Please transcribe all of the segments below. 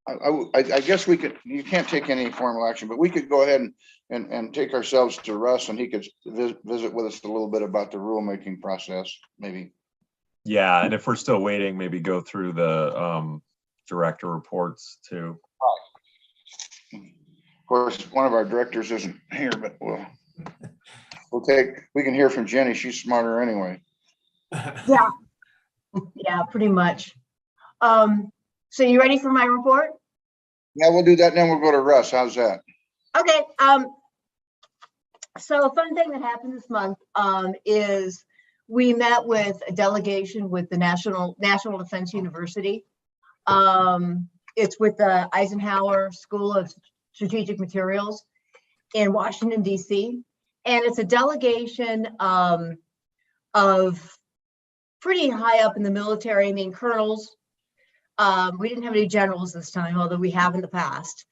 I guess we could, you can't take any formal action, but we could go ahead and take ourselves to Russ, and he could visit with us a little bit about the rulemaking process, maybe. Yeah, and if we're still waiting, maybe go through the director reports too. Of course, one of our directors isn't here, but we can hear from Jenny. She's smarter anyway. Yeah, yeah, pretty much. So you ready for my report? Yeah, we'll do that, and then we'll go to Russ. How's that? Okay. So a fun thing that happened this month is we met with a delegation with the National Defense University. It's with the Eisenhower School of Strategic Materials in Washington, D.C. And it's a delegation of pretty high up in the military. I mean, colonels. We didn't have any generals this time, although we have in the past.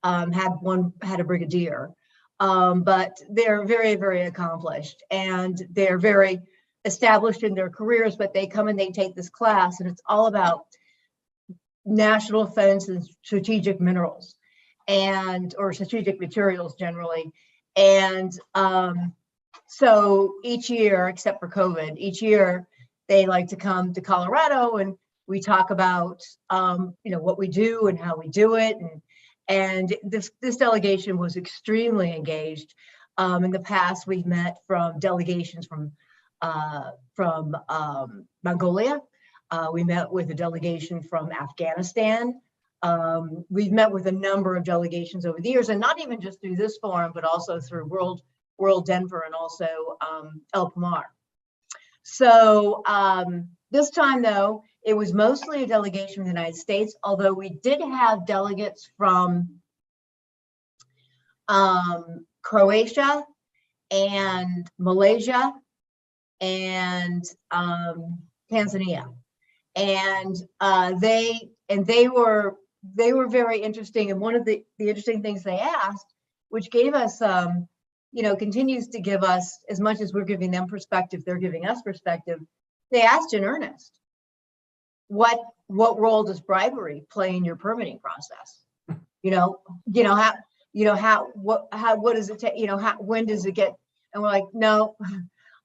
Had a brigadier. But they're very, very accomplished, and they're very established in their careers, but they come and they take this class, and it's all about national defense and strategic minerals or strategic materials generally. And so each year, except for COVID, each year they like to come to Colorado, and we talk about what we do and how we do it. And this delegation was extremely engaged. In the past, we've met from delegations from Mongolia. We met with a delegation from Afghanistan. We've met with a number of delegations over the years, and not even just through this forum, but also through World Denver and also El Pomar. So this time, though, it was mostly a delegation from the United States, although we did have delegates from Croatia and Malaysia and Tanzania, and they were very interesting. And one of the interesting things they asked, which gave us continues to give us, as much as we're giving them perspective, they're giving us perspective. They asked in earnest, what role does bribery play in your permitting process? What does it take? When does it get? And we're like, no,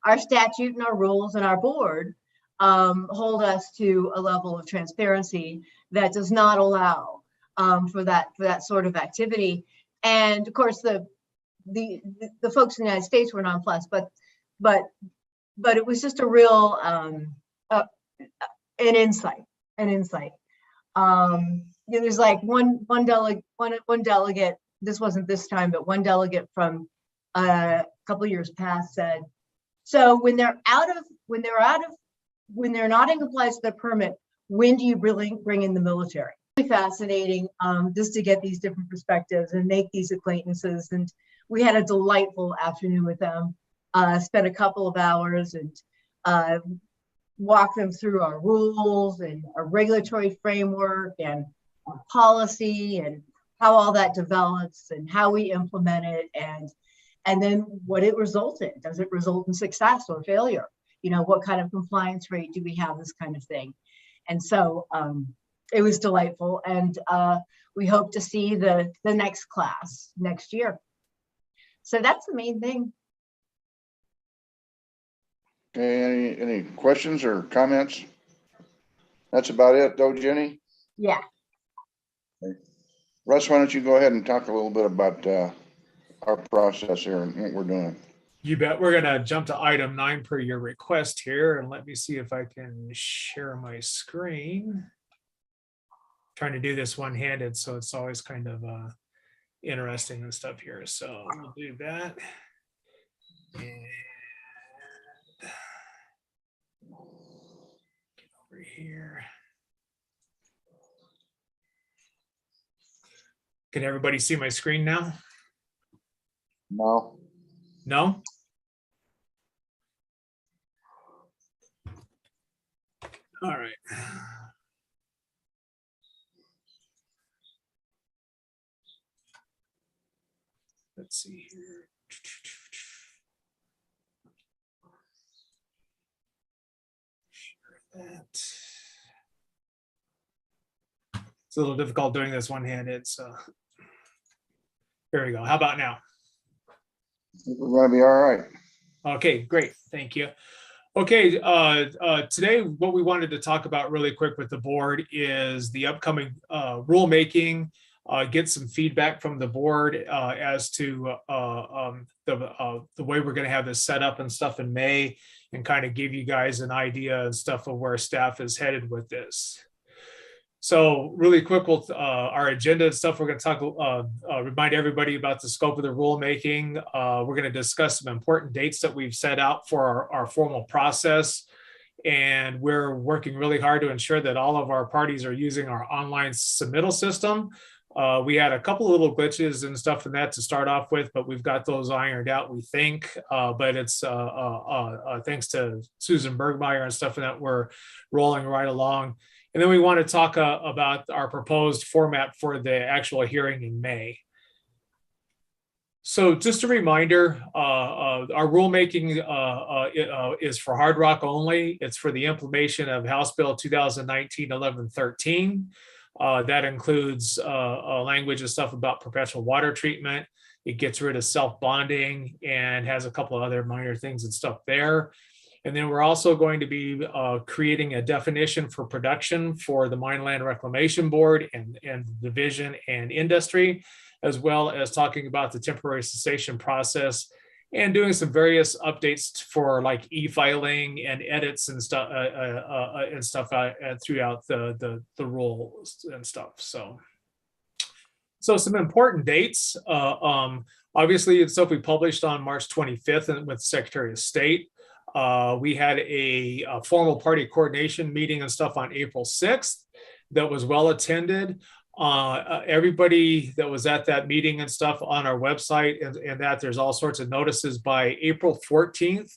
our statute and our rules and our board hold us to a level of transparency that does not allow for that sort of activity. And of course, the folks in the United States were nonplussed, but it was just a real an insight. There's like one delegate. This wasn't this time, but one delegate from a couple of years past said, so when they're not in compliance with their permit, when do you really bring in the military? Really fascinating, just to get these different perspectives and make these acquaintances. And we had a delightful afternoon with them. Spent a couple of hours and walk them through our rules and our regulatory framework and our policy and how all that develops and how we implement it, and then what it results in. Does it result in success or failure? What kind of compliance rate do we have, this kind of thing. And so it was delightful, and we hope to see the next class next year. So that's the main thing. Okay, any questions or comments? That's about it, though, Jenny? Yeah. Okay. Russ, why don't you go ahead and talk a little bit about our process here and what we're doing. You bet. We're going to jump to item 9 per your request here, and let me see if I can share my screen. Trying to do this one-handed, so it's always kind of interesting and stuff here. So we'll do that. And get over here. Can everybody see my screen now? No. No? All right. Let's see here. Share that. It's a little difficult doing this one-handed, so. There we go. How about now? We're gonna be all right. Okay, great. Thank you. Okay, today what we wanted to talk about really quick with the board is the upcoming rulemaking, get some feedback from the board as to the way we're going to have this set up and stuff in May, and kind of give you guys an idea and stuff of where staff is headed with this. So really quick, our agenda and stuff, we're going to talk, remind everybody about the scope of the rulemaking. We're going to discuss some important dates that we've set out for our formal process. And we're working really hard to ensure that all of our parties are using our online submittal system. We had a couple of little glitches and stuff in that to start off with, but we've got those ironed out, we think. But it's thanks to Susan Bergmeyer and stuff and that we're rolling right along. And then we want to talk about our proposed format for the actual hearing in May. So just a reminder, our rulemaking is for Hard Rock only. It's for the implementation of House Bill 2019-1113. That includes language and stuff about perpetual water treatment. It gets rid of self-bonding and has a couple of other minor things and stuff there. And then we're also going to be creating a definition for production for the Mine Land Reclamation Board and division and industry, as well as talking about the temporary cessation process and doing some various updates for like e-filing and edits and stuff throughout the rules and stuff. So some important dates. Obviously, it's stuff we published on March 25th with the Secretary of State. We had a formal party coordination meeting and stuff on April 6th that was well attended. Everybody that was at that meeting and stuff on our website and that there's all sorts of notices. By April 14th,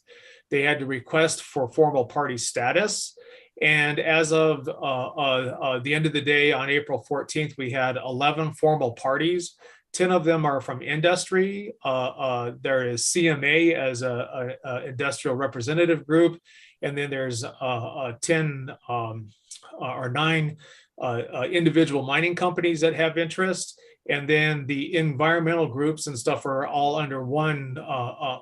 they had to request for formal party status. And as of the end of the day on April 14th, we had 11 formal parties. 10 of them are from industry. There is CMA as a industrial representative group. And then there's 10 or 9 individual mining companies that have interest. And then the environmental groups and stuff are all under one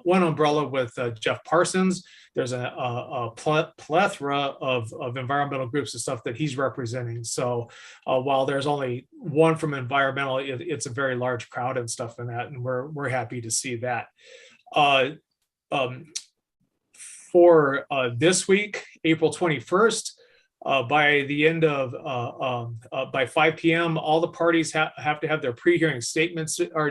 umbrella with Jeff Parsons. There's a plethora of environmental groups and stuff that he's representing. So while there's only one from environmental, it's a very large crowd and stuff in that, and we're happy to see that. For this week, April 21st, by the end of by 5 p.m., all the parties have to have their pre-hearing statements are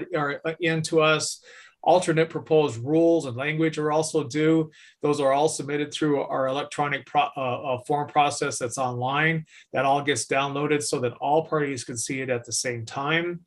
in to us. Alternate proposed rules and language are also due. Those are all submitted through our electronic form process that's online. That all gets downloaded so that all parties can see it at the same time.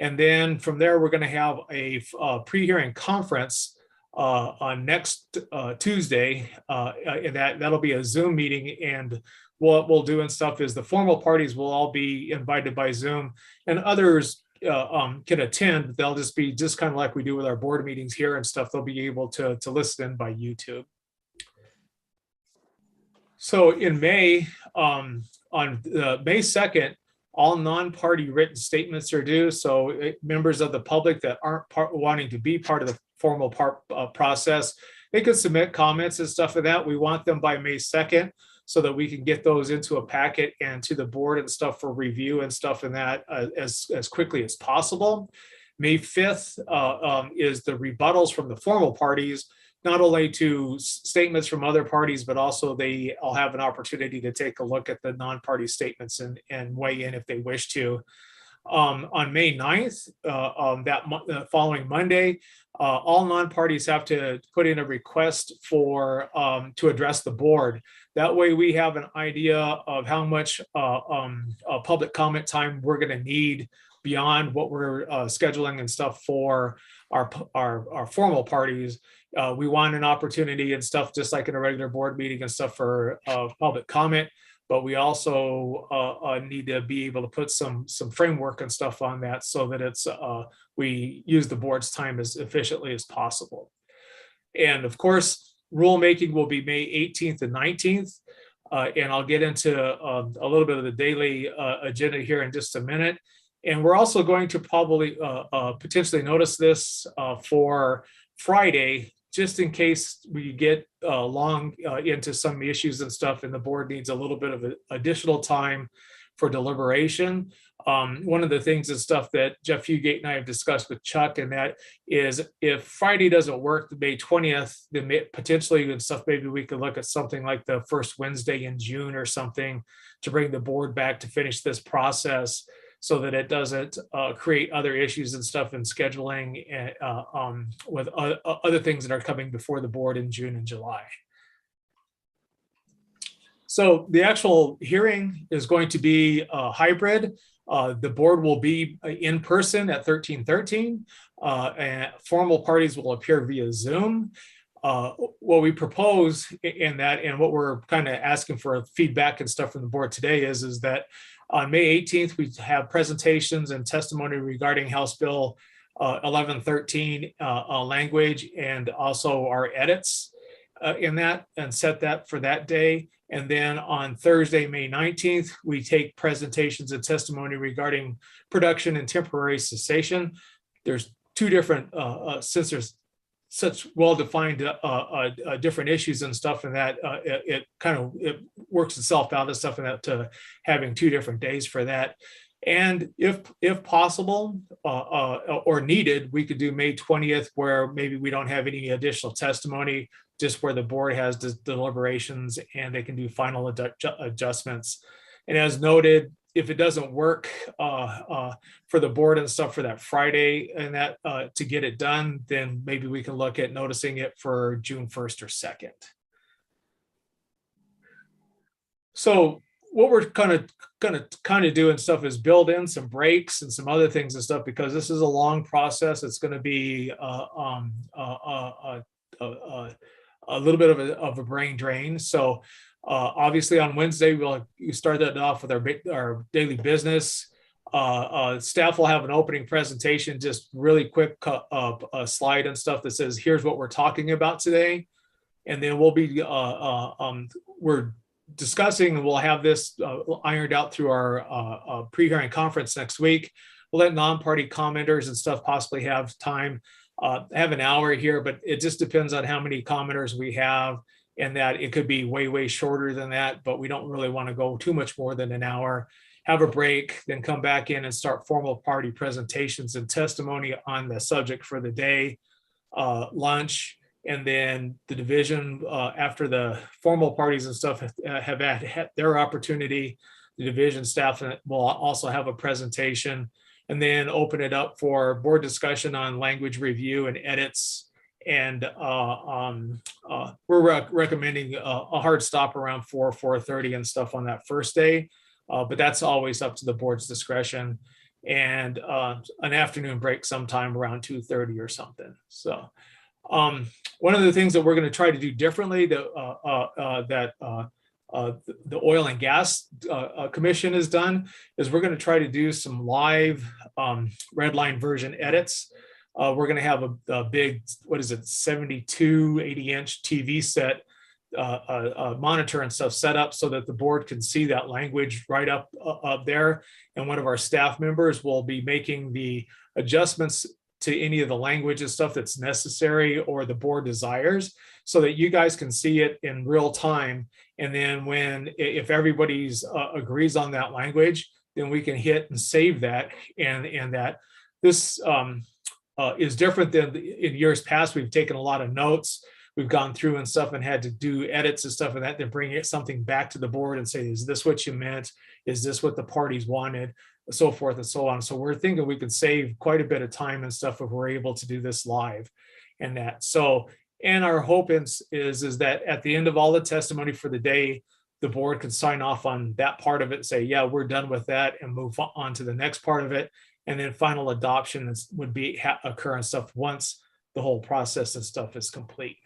And then from there, we're going to have a pre-hearing conference on next Tuesday, and that'll be a Zoom meeting. And what we'll do and stuff is the formal parties will all be invited by Zoom, and others can attend, but they'll just be kind of like we do with our board meetings here and stuff. They'll be able to listen in by YouTube. So in May, on May 2nd, all non-party written statements are due. So members of the public that aren't wanting to be part of the formal process, they could submit comments and stuff like that. We want them by May 2nd. So that we can get those into a packet and to the board and stuff for review and stuff and that as quickly as possible. May 5th is the rebuttals from the formal parties, not only to statements from other parties, but also they all have an opportunity to take a look at the non-party statements and weigh in if they wish to. On May 9th, that following Monday, all non-parties have to put in a request for to address the board. That way we have an idea of how much public comment time we're going to need beyond what we're scheduling and stuff for our formal parties. We want an opportunity and stuff just like in a regular board meeting and stuff for public comment. But we also need to be able to put some framework and stuff on that so that it's we use the board's time as efficiently as possible. And of course, rulemaking will be May 18th and 19th. And I'll get into a little bit of the daily agenda here in just a minute. And we're also going to probably potentially notice this for Friday, just in case we get long into some issues and stuff, and the board needs a little bit of additional time for deliberation. One of the things and stuff that Jeff Fugate and I have discussed with Chuck, and that is if Friday doesn't work, the May 20th, then potentially and stuff, maybe we could look at something like the first Wednesday in June or something to bring the board back to finish this process, so that it doesn't create other issues and stuff in scheduling with other things that are coming before the board in June and July. So the actual hearing is going to be hybrid. The board will be in person at 1313. And formal parties will appear via Zoom. What we propose in that, and what we're kind of asking for feedback and stuff from the board today is that on May 18th, we have presentations and testimony regarding House Bill 1113 language, and also our edits in that, and set that for that day. And then on Thursday, May 19th, we take presentations and testimony regarding production and temporary cessation. There's two different, since there's such well-defined different issues and stuff, and that it works itself out and stuff, and that to having two different days for that. And if possible or needed, we could do May 20th, where maybe we don't have any additional testimony, just where the board has deliberations and they can do final adjustments. And as noted, if it doesn't work for the board and stuff for that Friday and that to get it done, then maybe we can look at noticing it for June 1st or 2nd. So what we're kind of doing stuff is build in some breaks and some other things and stuff, because this is a long process. It's going to be a little bit of a brain drain. So obviously on Wednesday, we'll start that off with our daily business. Staff will have an opening presentation, just really quick slide and stuff that says, here's what we're talking about today. And then we'll be, we're discussing, and we'll have this ironed out through our pre-hearing conference next week. We'll let non-party commenters and stuff possibly have time, have an hour here, but it just depends on how many commenters we have, and that it could be way, way shorter than that, but we don't really want to go too much more than an hour. Have a break, then come back in and start formal party presentations and testimony on the subject for the day, lunch, and then the division after the formal parties and stuff have had their opportunity. The division staff will also have a presentation, and then open it up for board discussion on language review and edits. And we're recommending a hard stop around 4:30 and stuff on that first day. But that's always up to the board's discretion, and an afternoon break sometime around 2:30 or something. So one of the things that we're going to try to do differently that the Oil and Gas Commission has done is we're going to try to do some live red line version edits. We're going to have a big, 72, 80-inch TV set, monitor and stuff set up so that the board can see that language right up there. And one of our staff members will be making the adjustments to any of the language and stuff that's necessary or the board desires, so that you guys can see it in real time. And then if everybody's agrees on that language, then we can hit and save that. And that this is different than in years past. We've taken a lot of notes. We've gone through and stuff and had to do edits and stuff and that, then bring something back to the board and say, is this what you meant? Is this what the parties wanted? So forth and so on. So we're thinking we could save quite a bit of time and stuff if we're able to do this live and that. So, and our hope is that at the end of all the testimony for the day, the board can sign off on that part of it and say, yeah, we're done with that, and move on to the next part of it. And then final adoption would be occur and stuff once the whole process and stuff is complete.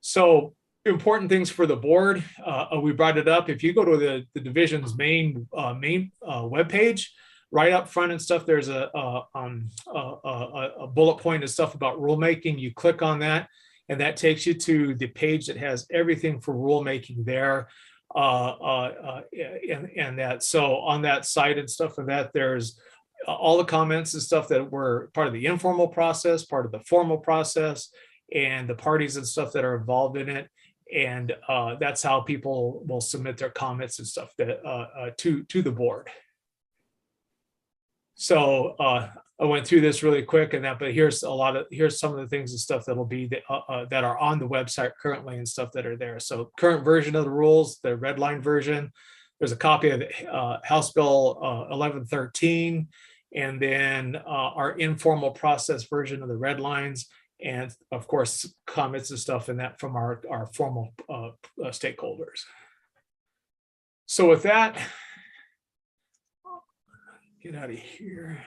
So important things for the board. We brought it up. If you go to the division's main webpage, right up front and stuff, there's a bullet point and stuff about rulemaking. You click on that, and that takes you to the page that has everything for rulemaking there. And that, so on that site and stuff of that, there's all the comments and stuff that were part of the informal process, part of the formal process, and the parties and stuff that are involved in it. And that's how people will submit their comments and stuff that to the board. So I went through this really quick and that, but here's some of the things and stuff that'll be that are on the website currently and stuff that are there. So current version of the rules, the red line version. There's a copy of House Bill 1113, and then our informal process version of the red lines, and of course comments and stuff in that from our formal stakeholders. So with that, get out of here.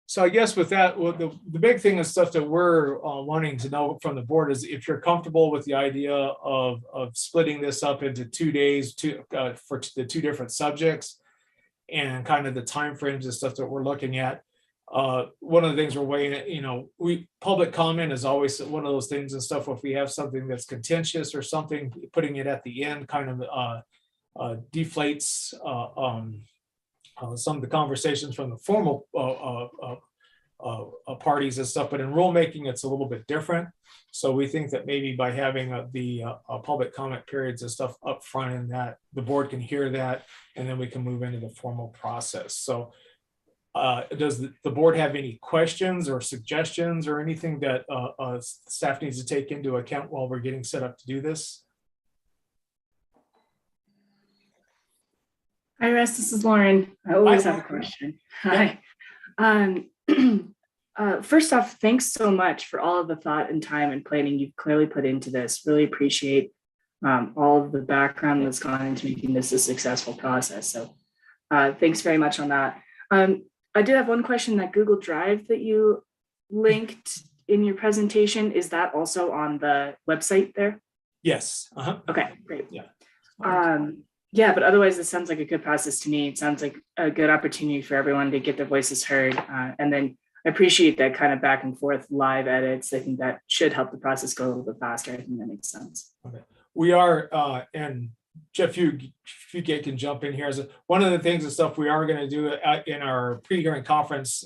So I guess with that, well, the big thing is stuff that we're wanting to know from the board is if you're comfortable with the idea of splitting this up into 2 days for the 2 different subjects, and kind of the timeframes and stuff that we're looking at. One of the things we're weighing, public comment is always one of those things and stuff. If we have something that's contentious or something, putting it at the end kind of deflates some of the conversations from the formal parties and stuff, but in rulemaking, it's a little bit different. So we think that maybe by having the public comment periods and stuff up front, and that the board can hear that, and then we can move into the formal process. So does the board have any questions or suggestions or anything that staff needs to take into account while we're getting set up to do this? Hi, Russ. This is Lauren. I always have a question. Hi. First off, thanks so much for all of the thought and time and planning you've clearly put into this. Really appreciate all of the background that's gone into making this a successful process. So thanks very much on that. I did have one question. That Google Drive that you linked in your presentation, is that also on the website there? Yes. Okay, great. Yeah. Yeah, but otherwise, this sounds like a good process to me. It sounds like a good opportunity for everyone to get their voices heard. And then I appreciate that kind of back and forth live edits. I think that should help the process go a little bit faster. I think that makes sense. Okay. We are, and Jeff, you can jump in here. One of the things and stuff we are going to do in our pre-hearing conference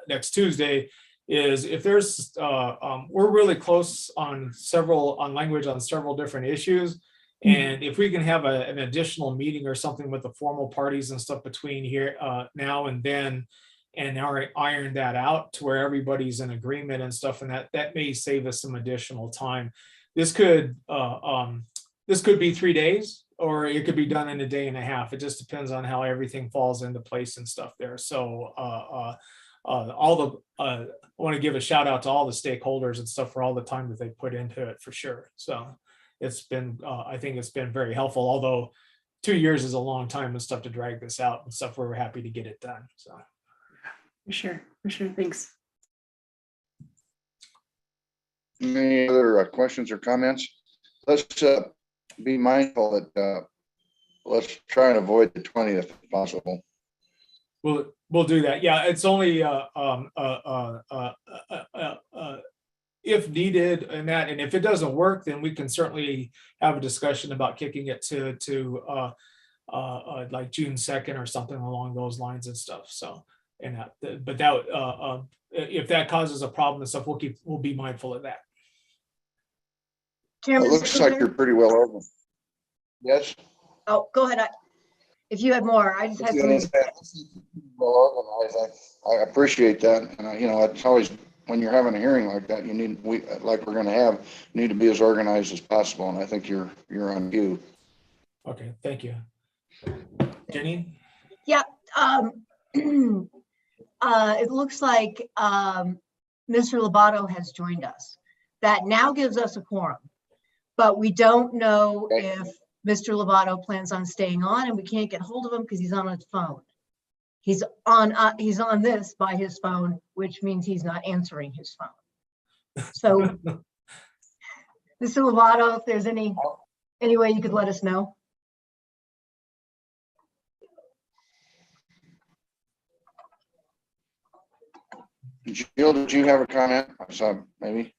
next Tuesday is if there's, we're really close on language on several different issues. And if we can have an additional meeting or something with the formal parties and stuff between here now and then, and iron that out to where everybody's in agreement and stuff, and that may save us some additional time. This could be 3 days, or it could be done in a day and a half. It just depends on how everything falls into place and stuff there. So I want to give a shout out to all the stakeholders and stuff for all the time that they put into it, for sure. So it's been, I think it's been very helpful, although 2 years is a long time and stuff to drag this out and stuff. We're happy to get it done. So For sure. Thanks. Any other questions or comments? Let's be mindful that let's try and avoid the 20th if possible. We'll do that. Yeah, it's only if needed and that, and if it doesn't work, then we can certainly have a discussion about kicking it to like June 2nd or something along those lines and stuff. So, and but that if that causes a problem and stuff, we'll be mindful of that. It looks like you're pretty well over. Yes. Oh, go ahead. If you had more, I just had something. Well organized. I appreciate that, and it's always, when you're having a hearing like that, like we're going to have, need to be as organized as possible, and I think you're on cue. Okay, thank you, Jenny. Yeah. It looks like Mr. Lobato has joined us. That now gives us a quorum, but we don't know if Mr. Lobato plans on staying on, and we can't get hold of him because he's on his phone. He's on this by his phone, which means he's not answering his phone. So, Mr. Lobato, if there's any way you could let us know. Jill, did you have a comment? I saw maybe.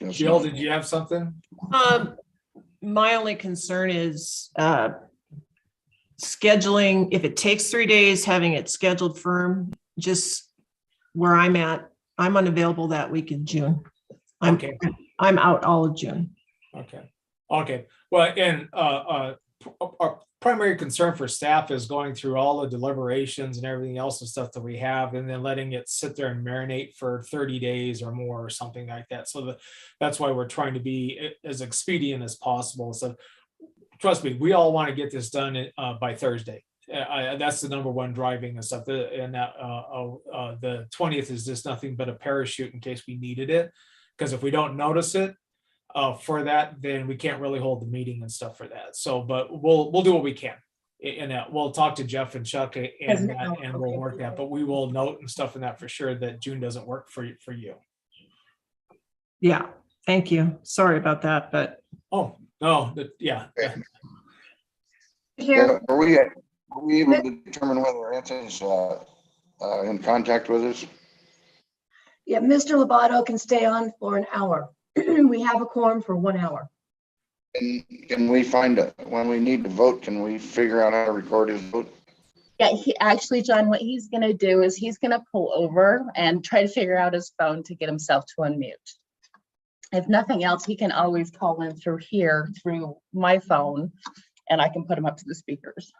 Yes, Jill, no. did you have something? My only concern is scheduling, if it takes 3 days, having it scheduled firm, just where I'm at, I'm unavailable that week in June. Okay. I'm out all of June. Okay. Well, and our primary concern for staff is going through all the deliberations and everything else and stuff that we have, and then letting it sit there and marinate for 30 days or more or something like that. So that's why we're trying to be as expedient as possible. So trust me, we all want to get this done by Thursday. That's the number one driving and stuff. And the 20th is just nothing but a parachute in case we needed it. Because if we don't notice it for that, then we can't really hold the meeting and stuff for that. So, but we'll do what we can. And we'll talk to Jeff and Chuck and we'll work that. But we will note and stuff in that for sure that June doesn't work for you. Yeah, thank you. Sorry about that, but Oh, no, yeah. Here, Are we able to determine whether Anthony's in contact with us? yeah, Mr. Lobato can stay on for an hour. We have a quorum for 1 hour. And can we find it when we need to vote? Can we figure out how to record his vote? Yeah, actually, John, what he's gonna do is he's gonna pull over and try to figure out his phone to get himself to unmute. If nothing else, he can always call in through here, through my phone, and I can put him up to the speakers.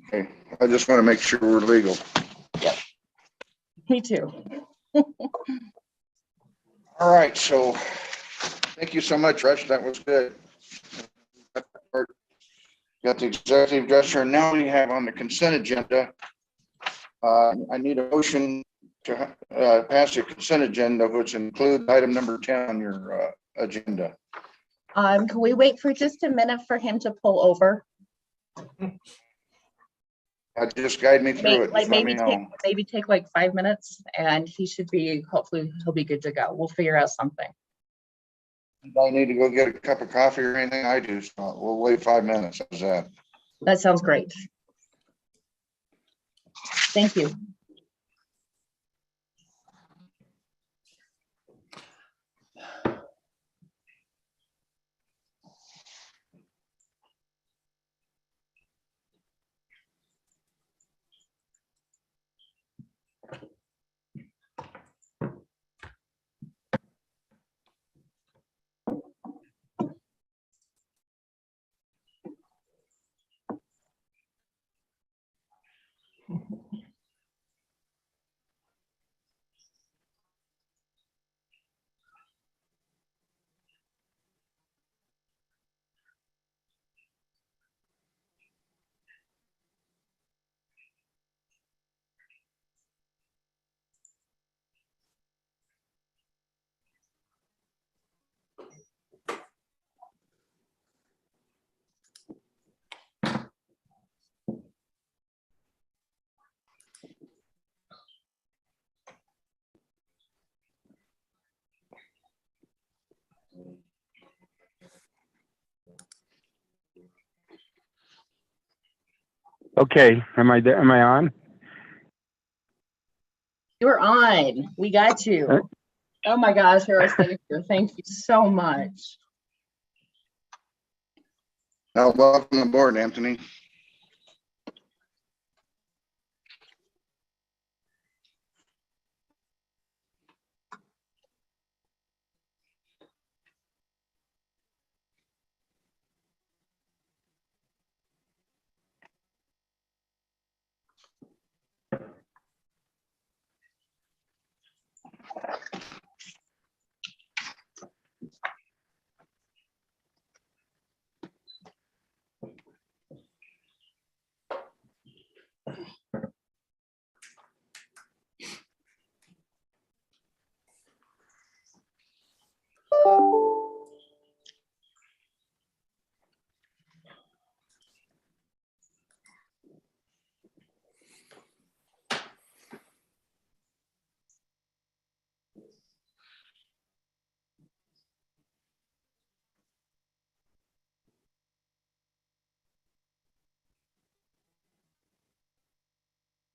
Okay, I just want to make sure we're legal. Me too. All right, so thank you so much, Rush. That was good. Got the executive dresser, and now we have on the consent agenda. I need a motion to pass the consent agenda, which includes item number 10 on your agenda. Can we wait for just a minute for him to pull over? Just guide me through it. Like Just let me know. maybe take like 5 minutes, and he should be, hopefully he'll be good to go. We'll figure out something. If I need to go get a cup of coffee or anything, I do. So we'll wait 5 minutes. How's that? That sounds great. Thank you. Okay, am I there? Am I on? You're on. We got you. Oh my gosh, Harris, thank you. Thank you so much. Now, welcome aboard, Anthony.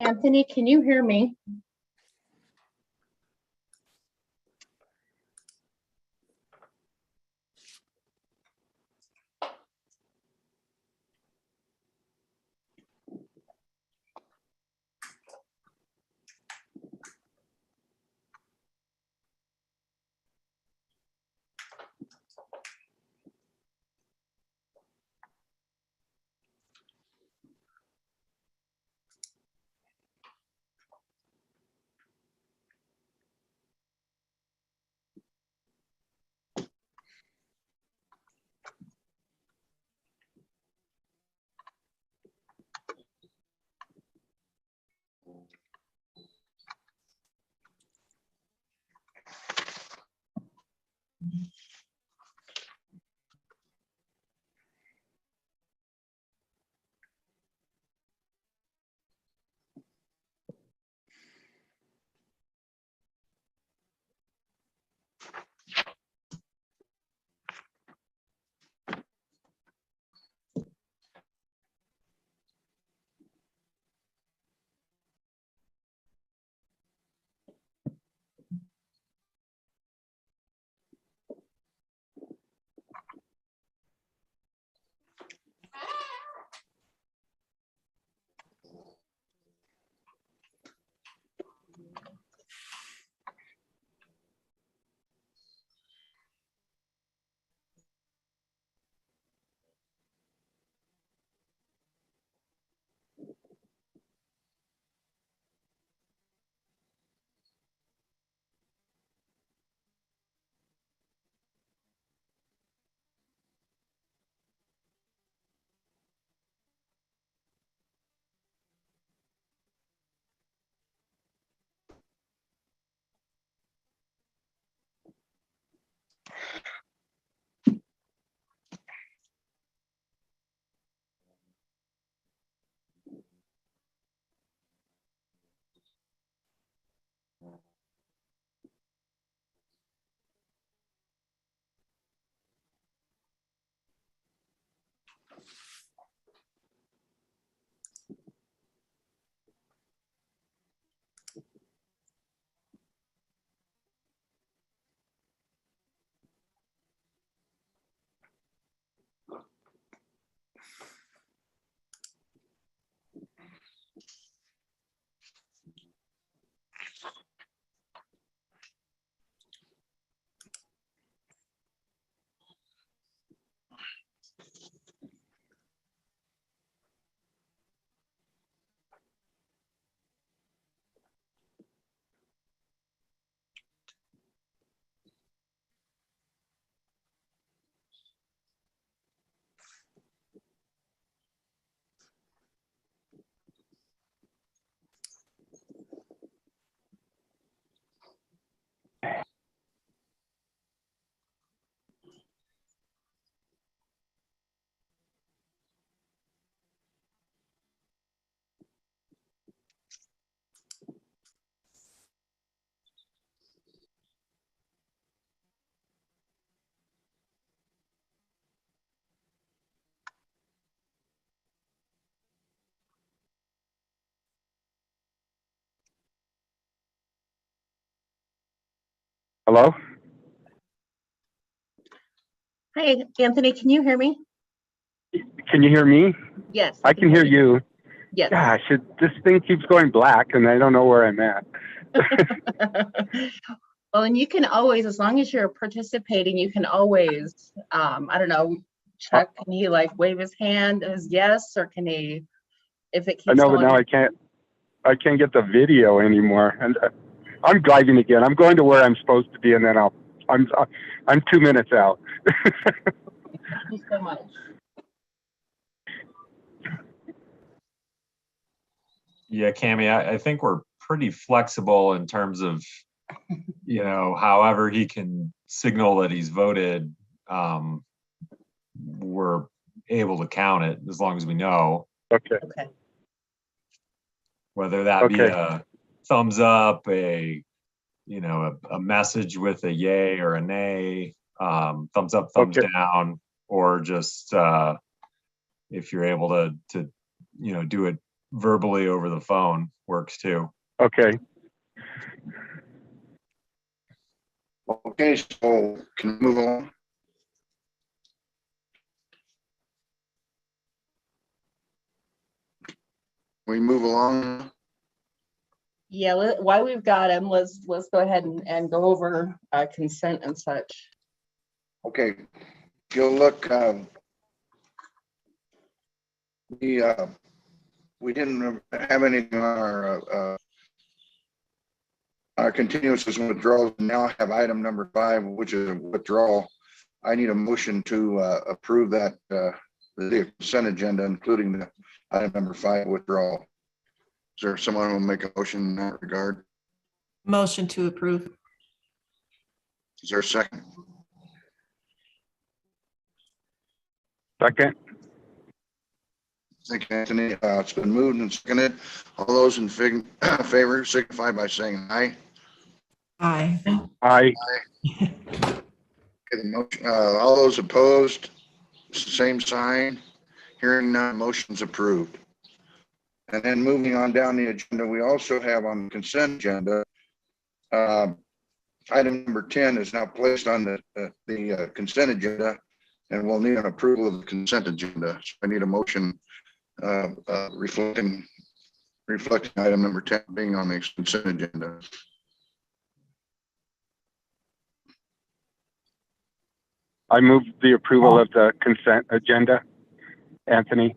Anthony, can you hear me? Hello? Hi, Anthony, can you hear me? Can you hear me? Yes. I can hear you. Yes. Gosh, this thing keeps going black and I don't know where I'm at. Well, and you can always, as long as you're participating, you can always, I don't know, Chuck, can he like wave his hand as yes, or can he, if it keeps I know, but going? now I can't get the video anymore. And I'm driving again. I'm going to where I'm supposed to be and then I'm 2 minutes out. Thank you so much. Yeah, Cammy, I think we're pretty flexible in terms of, however he can signal that he's voted. We're able to count it as long as we know, Okay. Okay. whether that be Okay. a thumbs up, a message with a yay or a nay, thumbs up, thumbs Okay. down, or just if you're able to do it verbally over the phone works too. Okay. Okay, so can we move on? We move along. Yeah, while we've got him, let's go ahead and go over consent and such. Okay, if you'll look, we didn't have anything on our continuances and withdrawals. We now have item number 5, which is a withdrawal. I need a motion to approve that, the consent agenda, including the item number 5 withdrawal. Is there someone who will make a motion in that regard? Motion to approve. Is there a second? Second. Thank you, Anthony. It's been moved and seconded. All those in favor signify by saying aye. Aye. Aye. Okay, the motion, all those opposed, same sign. Hearing none, motion's approved. And then moving on down the agenda, we also have on the consent agenda, item number 10 is now placed on the consent agenda, and we'll need an approval of the consent agenda. So I need a motion reflecting item number 10 being on the consent agenda. I move the approval of the consent agenda. Anthony.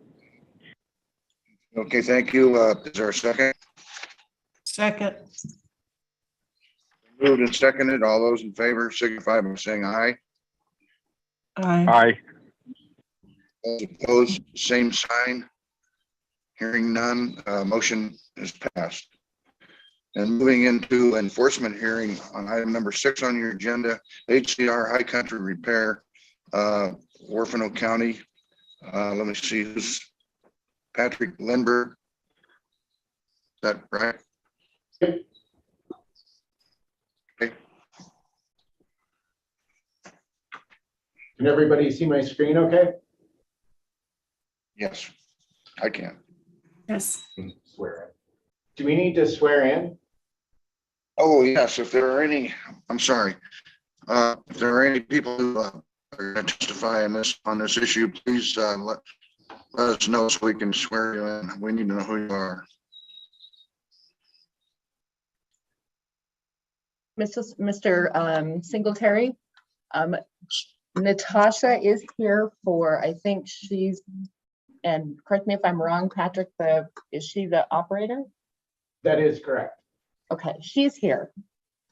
Okay, thank you. Is there a second? Second. Moved and seconded. All those in favor signify by saying aye. Aye. Aye. Those opposed, same sign. Hearing none, motion is passed. And moving into enforcement hearing on item number 6 on your agenda, HCR High Country Repair, Orfano County. Let me see, who's Patrick Lindbergh. Is that right? Okay. Can everybody see my screen okay? Yes, I can. Yes. Swear in. Do we need to swear in? Oh, yes, if there are any, I'm sorry. If there are any people who are going to testify on this issue, please let us know so we can swear you in. We need to know who you are. Mr. Singletary, Natasha is here for, I think she's, and correct me if I'm wrong, Patrick, is she the operator? That is correct. Okay, she's here.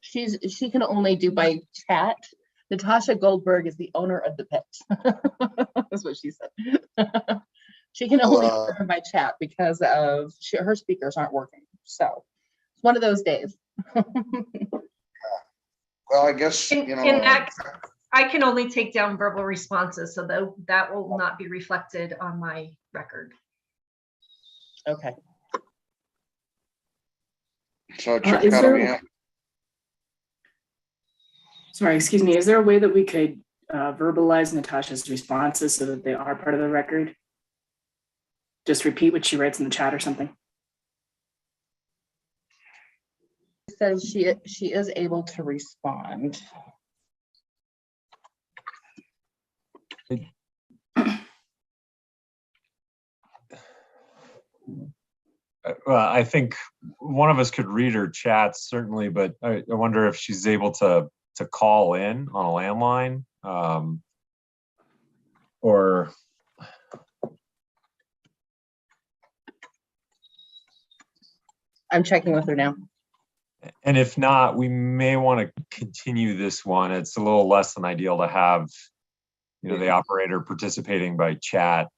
She can only do by chat. Natasha Goldberg is the owner of the pit. That's what she said. She can only do by chat because of her speakers aren't working. So it's one of those days. Well, I guess, In that, I can only take down verbal responses, so that will not be reflected on my record. Okay. So check Is out there- me. Sorry, excuse me. Is there a way that we could verbalize Natasha's responses so that they are part of the record? Just repeat what she writes in the chat or something. Says she is able to respond. Well, I think one of us could read her chats certainly, but I wonder if she's able to call in on a landline, or I'm checking with her now. and if not, we may want to continue this one. It's a little less than ideal to have, the operator participating by chat.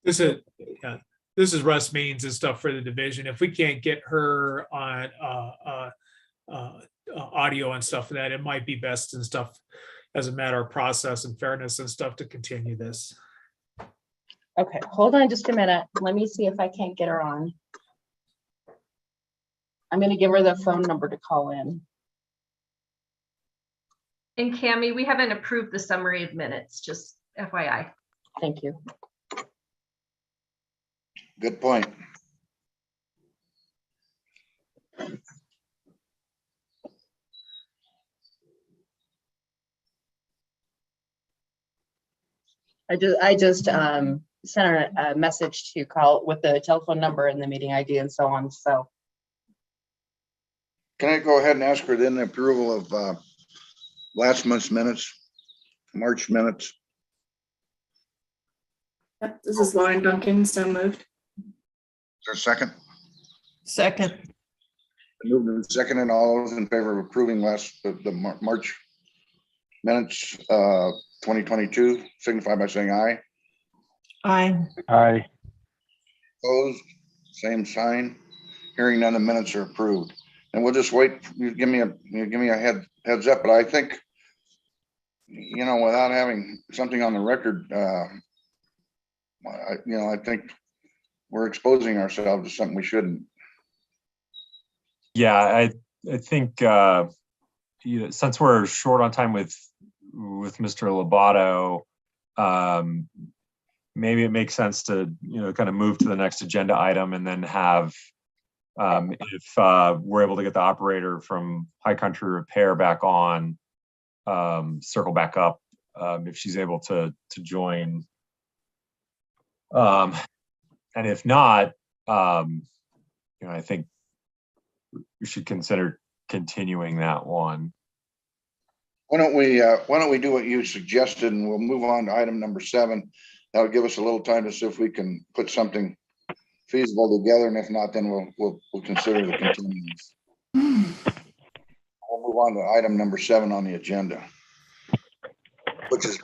This is Russ Means and stuff for the division. If we can't get her on audio and stuff for that, it might be best and stuff as a matter of process and fairness and stuff to continue this. Okay, hold on just a minute. Let me see if I can't get her on. I'm going to give her the phone number to call in. And Cami, we haven't approved the summary of minutes, just FYI. Thank you. Good point. I just sent her a message to call with the telephone number and the meeting ID and so on. So Can I go ahead and ask for then the approval of last month's minutes, March minutes? Yep, this is Lauren Duncan, so moved. Is there a second? Second. Moved and seconded. All those in favor of approving the March minutes 2022 signify by saying aye. Aye. Aye. Opposed, same sign. Hearing none, the minutes are approved. And we'll just wait. You give me a heads up, but I think, without having something on the record, I think we're exposing ourselves to something we shouldn't. Yeah, I think since we're short on time with Mr. Lobato, maybe it makes sense to kind of move to the next agenda item and then have if we're able to get the operator from High Country Repair back on, circle back up if she's able to join. And if not, I think we should consider continuing that one. Why don't we do what you suggested, and we'll move on to item number 7. That'll give us a little time to see if we can put something feasible together, and if not, then we'll consider the continuance. We'll move on to item number 7 on the agenda, which is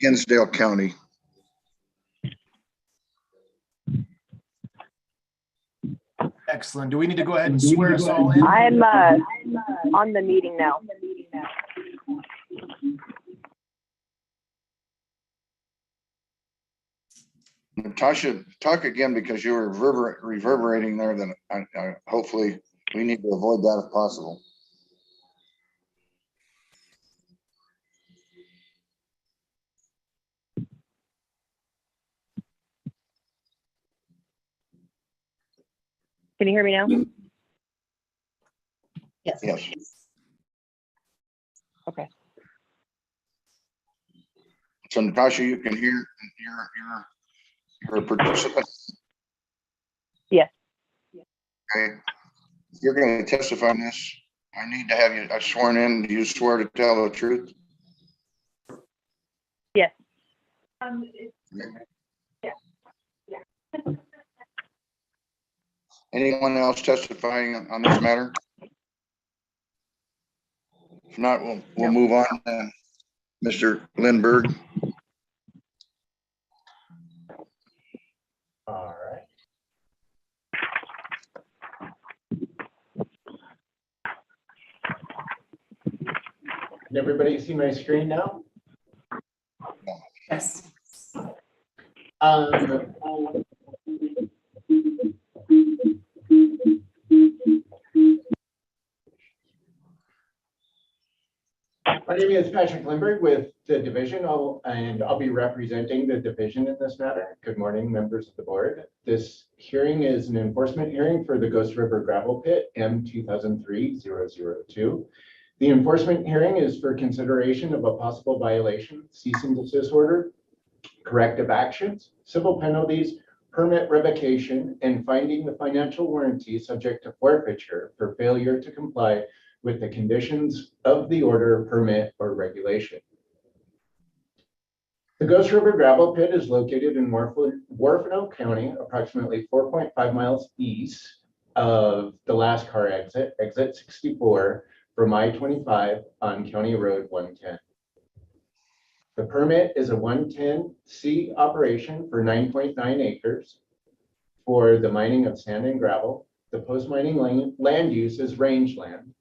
Hinsdale County. Excellent. Do we need to go ahead and swear us all in? I'm on the meeting now. Natasha, talk again because you were reverberating there. Then hopefully we need to avoid that if possible. Can you hear me now? yes. Yes. Okay. So Natasha, you can hear you're a participant. Yes. Okay. If you're going to testify on this, I need to have you sworn in. Do you swear to tell the truth? Yes. Anyone else testifying on this matter? If not, we'll move on. Mr. Lindbergh. All right. Can everybody see my screen now? Yes. My name is Patrick Lindbergh with the division, and I'll be representing the division in this matter. Good morning, members of the board. This hearing is an enforcement hearing for the Ghost River Gravel Pit M 2003-002. The enforcement hearing is for consideration of a possible violation, cease and desist order, corrective actions, civil penalties, permit revocation, and finding the financial warranty subject to forfeiture for failure to comply with the conditions of the order, permit, or regulation. The Ghost River Gravel Pit is located in Warfano County, approximately 4.5 miles east of the last car exit, exit 64 from I-25 on County Road 110. The permit is a 110C operation for 9.9 acres for the mining of sand and gravel. The post-mining land use is rangeland.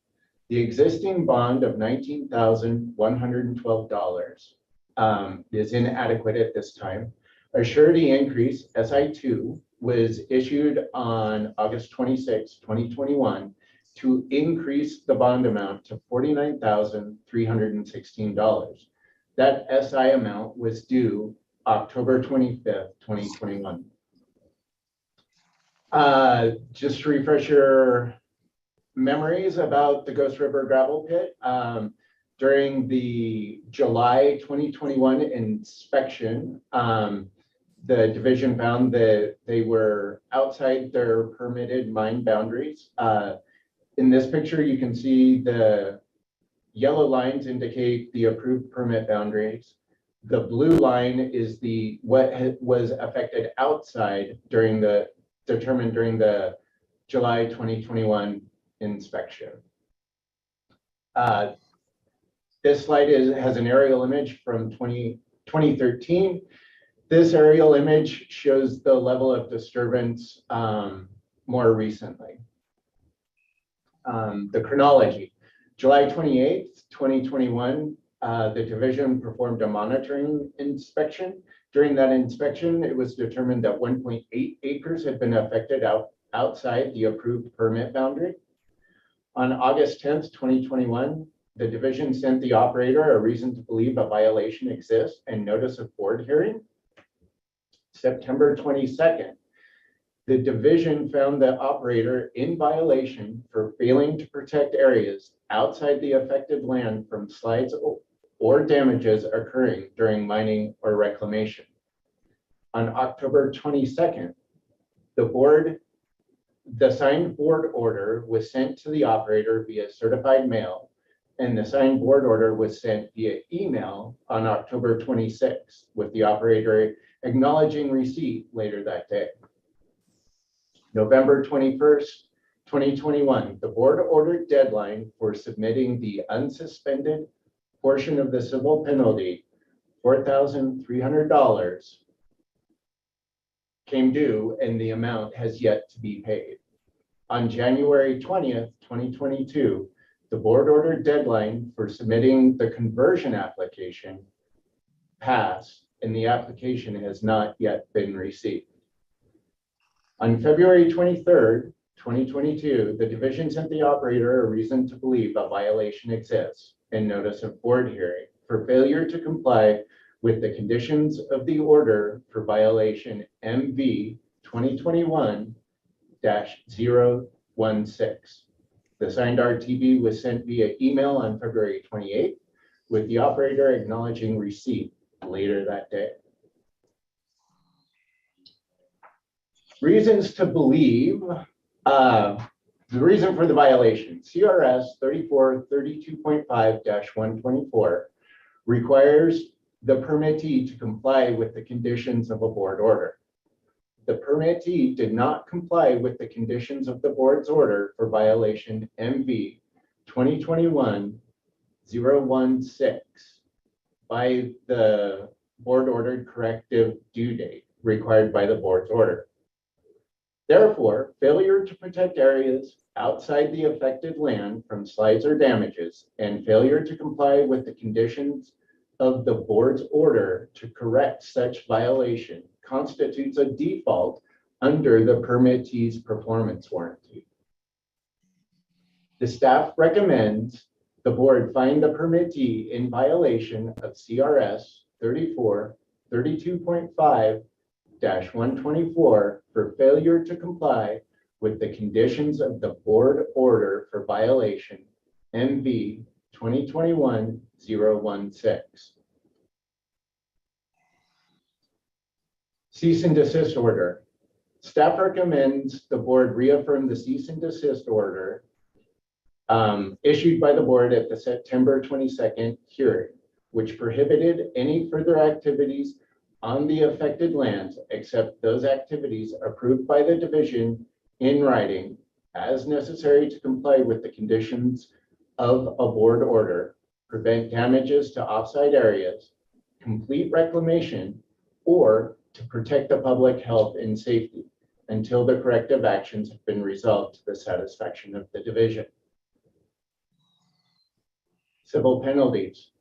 The existing bond of $19,112 is inadequate at this time. A surety increase, SI2, was issued on August 26, 2021 to increase the bond amount to $49,316. That SI amount was due October 25th, 2021. Just to refresh your memories about the Ghost River gravel pit, during the July 2021 inspection, the division found that they were outside their permitted mine boundaries. In this picture, you can see the yellow lines indicate the approved permit boundaries. The blue line is what was affected outside determined during the July 2021 inspection. This slide has an aerial image from 2013. This aerial image shows the level of disturbance more recently. The chronology. July 28th, 2021, the division performed a monitoring inspection. During that inspection, it was determined that 1.8 acres had been affected outside the approved permit boundary. On August 10th, 2021, the division sent the operator a reason to believe a violation exists and notice of board hearing. September 22nd, the division found the operator in violation for failing to protect areas outside the affected land from slides or damages occurring during mining or reclamation. On October 22nd, the signed board order was sent to the operator via certified mail, and the signed board order was sent via email on October 26th, with the operator acknowledging receipt later that day. November 21st, 2021, the board ordered deadline for submitting the unsuspended portion of the civil penalty, $4,300, came due, and the amount has yet to be paid. On January 20th, 2022, the board ordered deadline for submitting the conversion application passed, and the application has not yet been received. On February 23rd, 2022, the division sent the operator a reason to believe a violation exists and notice of board hearing for failure to comply with the conditions of the order for violation MV 2021-016. The signed RTB was sent via email on February 28th, with the operator acknowledging receipt later that day. Reasons to believe, the reason for the violation, CRS 3432.5-124 requires the permittee to comply with the conditions of a board order. The permittee did not comply with the conditions of the board's order for violation MV 2021-016 by the board ordered corrective due date required by the board's order. Therefore, failure to protect areas outside the affected land from slides or damages and failure to comply with the conditions of the board's order to correct such violation constitutes a default under the permittee's performance warranty. The staff recommends the board find the permittee in violation of CRS 3432.5-124 for failure to comply with the conditions of the board order for violation MV 2021-016. Cease and desist order. Staff recommends the board reaffirm the cease and desist order issued by the board at the September 22nd hearing, which prohibited any further activities on the affected lands except those activities approved by the division in writing as necessary to comply with the conditions of a board order, prevent damages to offsite areas, complete reclamation, or to protect the public health and safety until the corrective actions have been resolved to the satisfaction of the division. Civil penalties.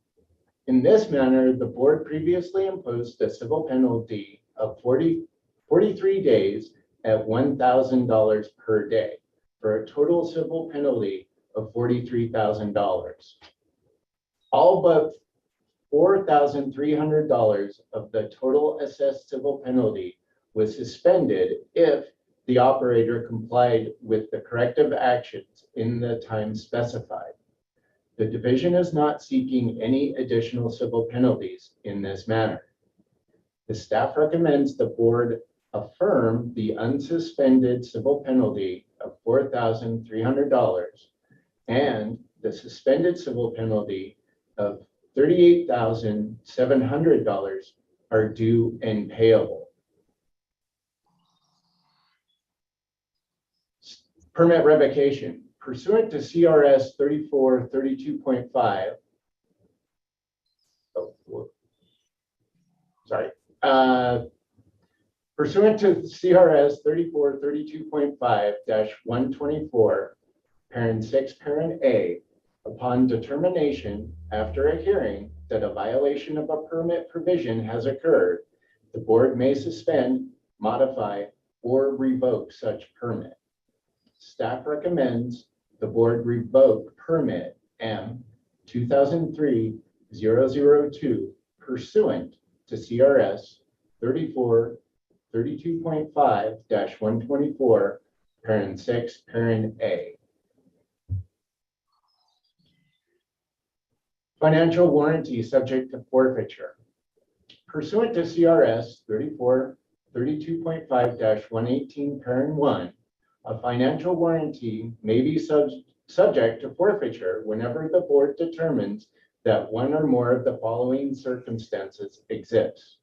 In this manner, the board previously imposed a civil penalty of 43 days at $1,000 per day for a total civil penalty of $43,000. All but $4,300 of the total assessed civil penalty was suspended if the operator complied with the corrective actions in the time specified. The division is not seeking any additional civil penalties in this matter. The staff recommends the board affirm the unsuspended civil penalty of $4,300 and the suspended civil penalty of $38,700 are due and payable. Permit revocation pursuant to CRS 3432.5. Pursuant to CRS 3432.5-124, parent 6, parent A, upon determination after a hearing that a violation of a permit provision has occurred, the board may suspend, modify, or revoke such permit. Staff recommends the board revoke permit M 2003-002 pursuant to CRS 3432.5-124, parent 6, parent A. Financial warranty subject to forfeiture. Pursuant to CRS 3432.5-118, parent 1, a financial warranty may be subject to forfeiture whenever the board determines that one or more of the following circumstances exist.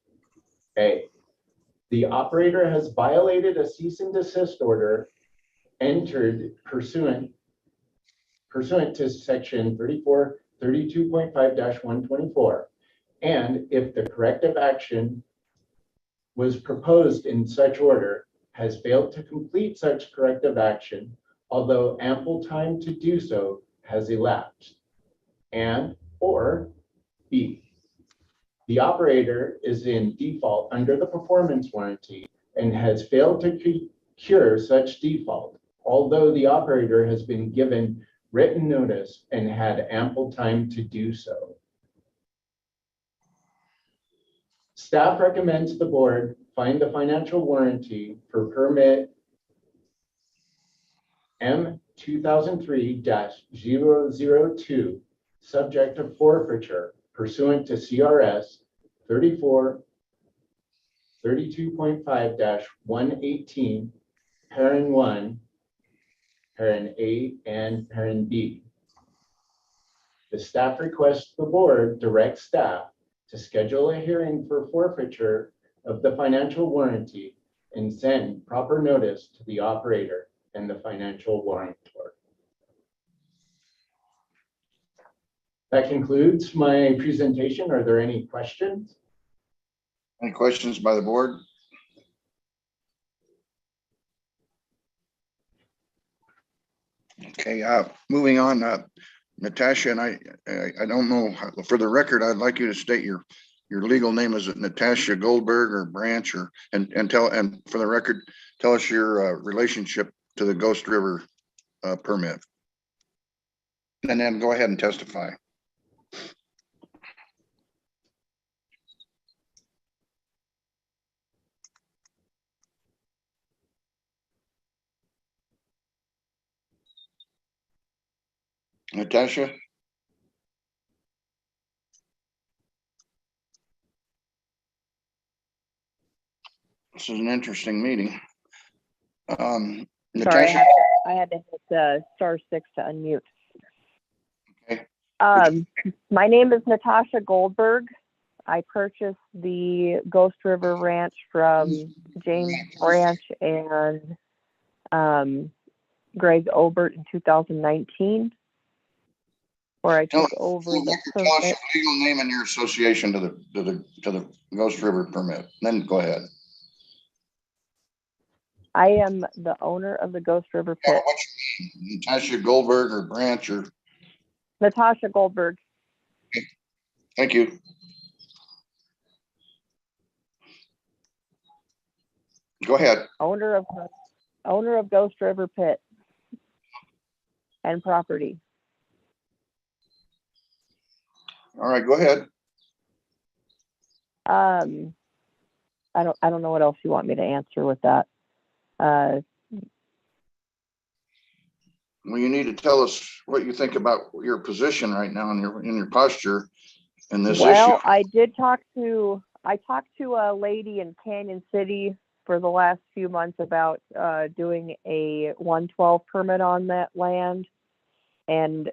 A, the operator has violated a cease and desist order entered pursuant to section 3432.5-124, and if the corrective action was proposed in such order has failed to complete such corrective action, although ample time to do so has elapsed. And or B, the operator is in default under the performance warranty and has failed to cure such default, although the operator has been given written notice and had ample time to do so. Staff recommends the board find the financial warranty for permit M 2003-002 subject to forfeiture pursuant to CRS 3432.5-118, parent 1, parent A, and parent B. The staff requests the board direct staff to schedule a hearing for forfeiture of the financial warranty and send proper notice to the operator and the financial warrantor. That concludes my presentation. Are there any questions? Any questions by the board? Okay, moving on, Natasha, and I don't know, for the record, I'd like you to state your legal name. Is it Natasha Goldberg or Branch, or and for the record, tell us your relationship to the Ghost River permit. And then go ahead and testify. Natasha? This is an interesting meeting. Sorry, Natasha? I had to hit *6 to unmute. Okay. My name is Natasha Goldberg. I purchased the Ghost River Ranch from James Branch and Greg Obert in 2019, where I took over the Tell us permit. your legal name and your association to the Ghost River permit. Then go ahead. I am the owner of the Ghost River pit. What's your name? Natasha Goldberg or Branch or? Natasha Goldberg. Okay. Thank you. Go ahead. Owner of Ghost River pit and property. All right, go ahead. I don't know what else you want me to answer with that. well, you need to tell us what you think about your position right now in your posture in this issue. Well, I talked to a lady in Canyon City for the last few months about doing a 112 permit on that land. And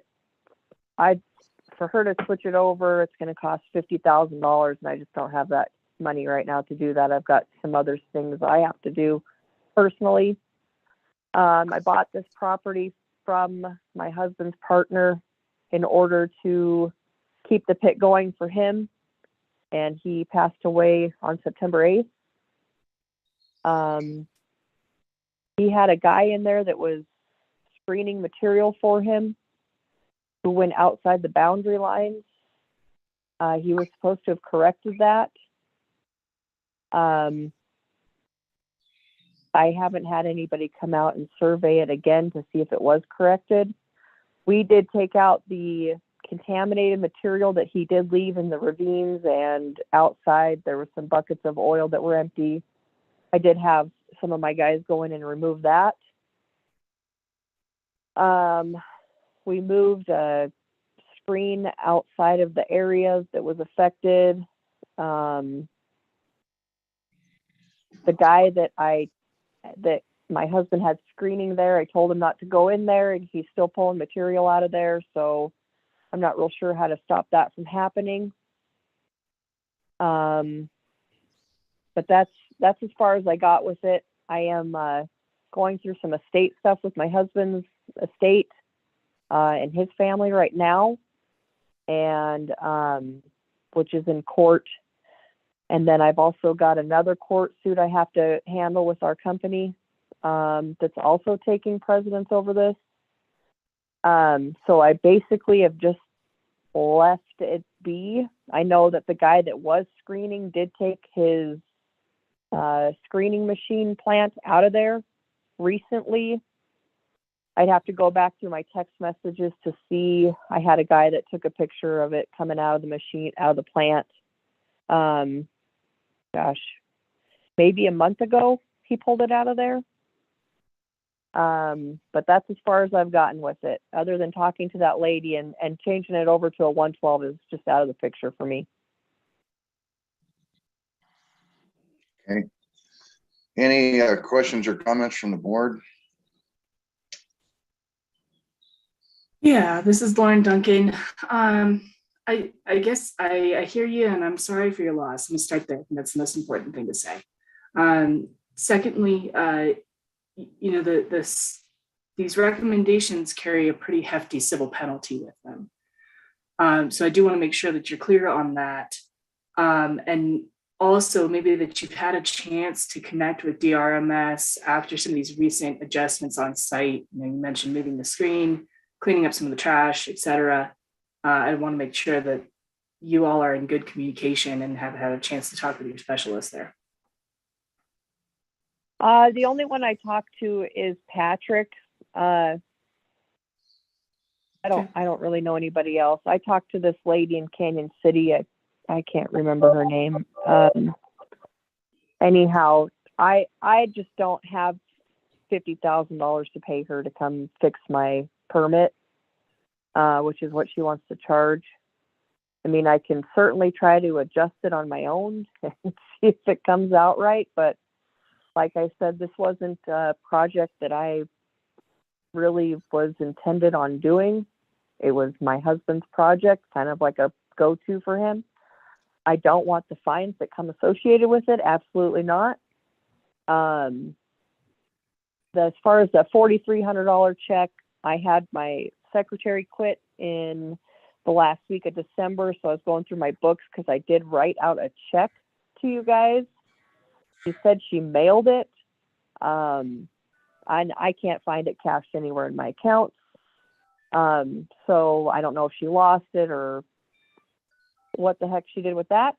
for her to switch it over, it's going to cost $50,000, and I just don't have that money right now to do that. I've got some other things I have to do personally. I bought this property from my husband's partner in order to keep the pit going for him, and he passed away on September 8th. He had a guy in there that was screening material for him who went outside the boundary lines. He was supposed to have corrected that. I haven't had anybody come out and survey it again to see if it was corrected. We did take out the contaminated material that he did leave in the ravines, and outside there were some buckets of oil that were empty. I did have some of my guys go in and remove that. We moved a screen outside of the areas that was affected. The guy that my husband had screening there, I told him not to go in there, and he's still pulling material out of there. So I'm not real sure how to stop that from happening. But that's as far as I got with it. I am going through some estate stuff with my husband's estate and his family right now, and which is in court. And then I've also got another court suit I have to handle with our company that's also taking precedence over this. So I basically have just left it be. I know that the guy that was screening did take his screening machine plant out of there recently. I'd have to go back through my text messages to see. I had a guy that took a picture of it coming out of the machine, out of the plant. Maybe a month ago he pulled it out of there. But that's as far as I've gotten with it, other than talking to that lady, and changing it over to a 112 is just out of the picture for me. Okay. Any questions or comments from the board? Yeah, this is Lauren Duncan. I guess I hear you, and I'm sorry for your loss. Let me start there. That's the most important thing to say. Secondly, these recommendations carry a pretty hefty civil penalty with them. So I do want to make sure that you're clear on that. And also maybe that you've had a chance to connect with DRMS after some of these recent adjustments on site. You mentioned moving the screen, cleaning up some of the trash, et cetera. I want to make sure that you all are in good communication and have had a chance to talk with your specialist there. The only one I talked to is Patrick. I don't really know anybody else. I talked to this lady in Canyon City. I can't remember her name. Anyhow, I just don't have $50,000 to pay her to come fix my permit, which is what she wants to charge. I mean, I can certainly try to adjust it on my own and see if it comes out right, but like I said, this wasn't a project that I really was intended on doing. It was my husband's project, kind of like a go-to for him. I don't want the fines that come associated with it. Absolutely not. As far as the $4,300 check, I had my secretary quit in the last week of December, so I was going through my books because I did write out a check to you guys. She said she mailed it. I can't find it cashed anywhere in my accounts. So I don't know if she lost it or what the heck she did with that,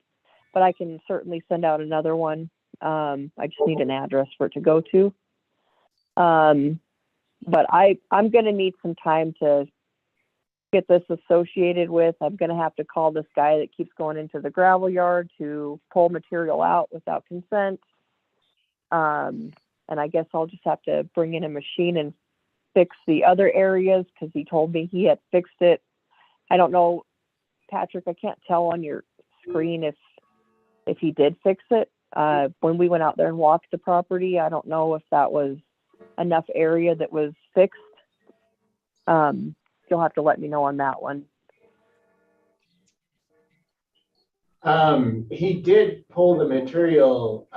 but I can certainly send out another one. I just need an address for it to go to. But I'm going to need some time to get this associated with. I'm going to have to call this guy that keeps going into the gravel yard to pull material out without consent. And I guess I'll just have to bring in a machine and fix the other areas because he told me he had fixed it. I don't know, Patrick, I can't tell on your screen if he did fix it. When we went out there and walked the property, I don't know if that was enough area that was fixed. You'll have to let me know on that one. He did pull the material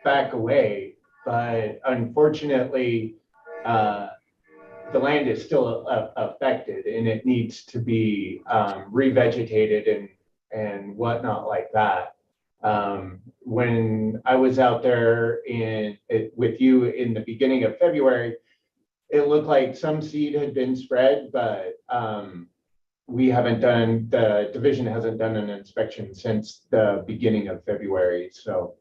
back away, but unfortunately, the land is still affected and it needs to be revegetated and whatnot like that. When I was out there with you in the beginning of February, it looked like some seed had been spread, but the division hasn't done an inspection since the beginning of February. So